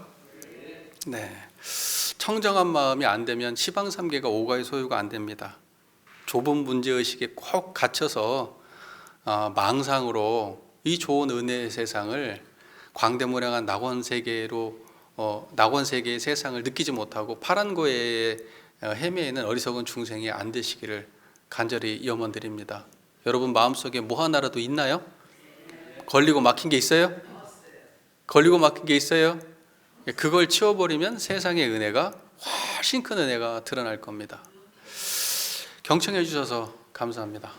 네. 청정한 마음이 안 되면 시방삼계가 오가의 소유가 안 됩니다. 좁은 문제의식에 꼭 갇혀서 망상으로 이 좋은 은혜의 세상을 광대무량한 낙원세계의 세상을 느끼지 못하고 파란 고해에 헤매이는 어리석은 중생이 안 되시기를 간절히 염원드립니다. 여러분 마음속에 뭐 하나라도 있나요? 걸리고 막힌 게 있어요? 걸리고 막힌 게 있어요? 그걸 치워버리면 세상의 은혜가 훨씬 큰 은혜가 드러날 겁니다. 경청해 주셔서 감사합니다.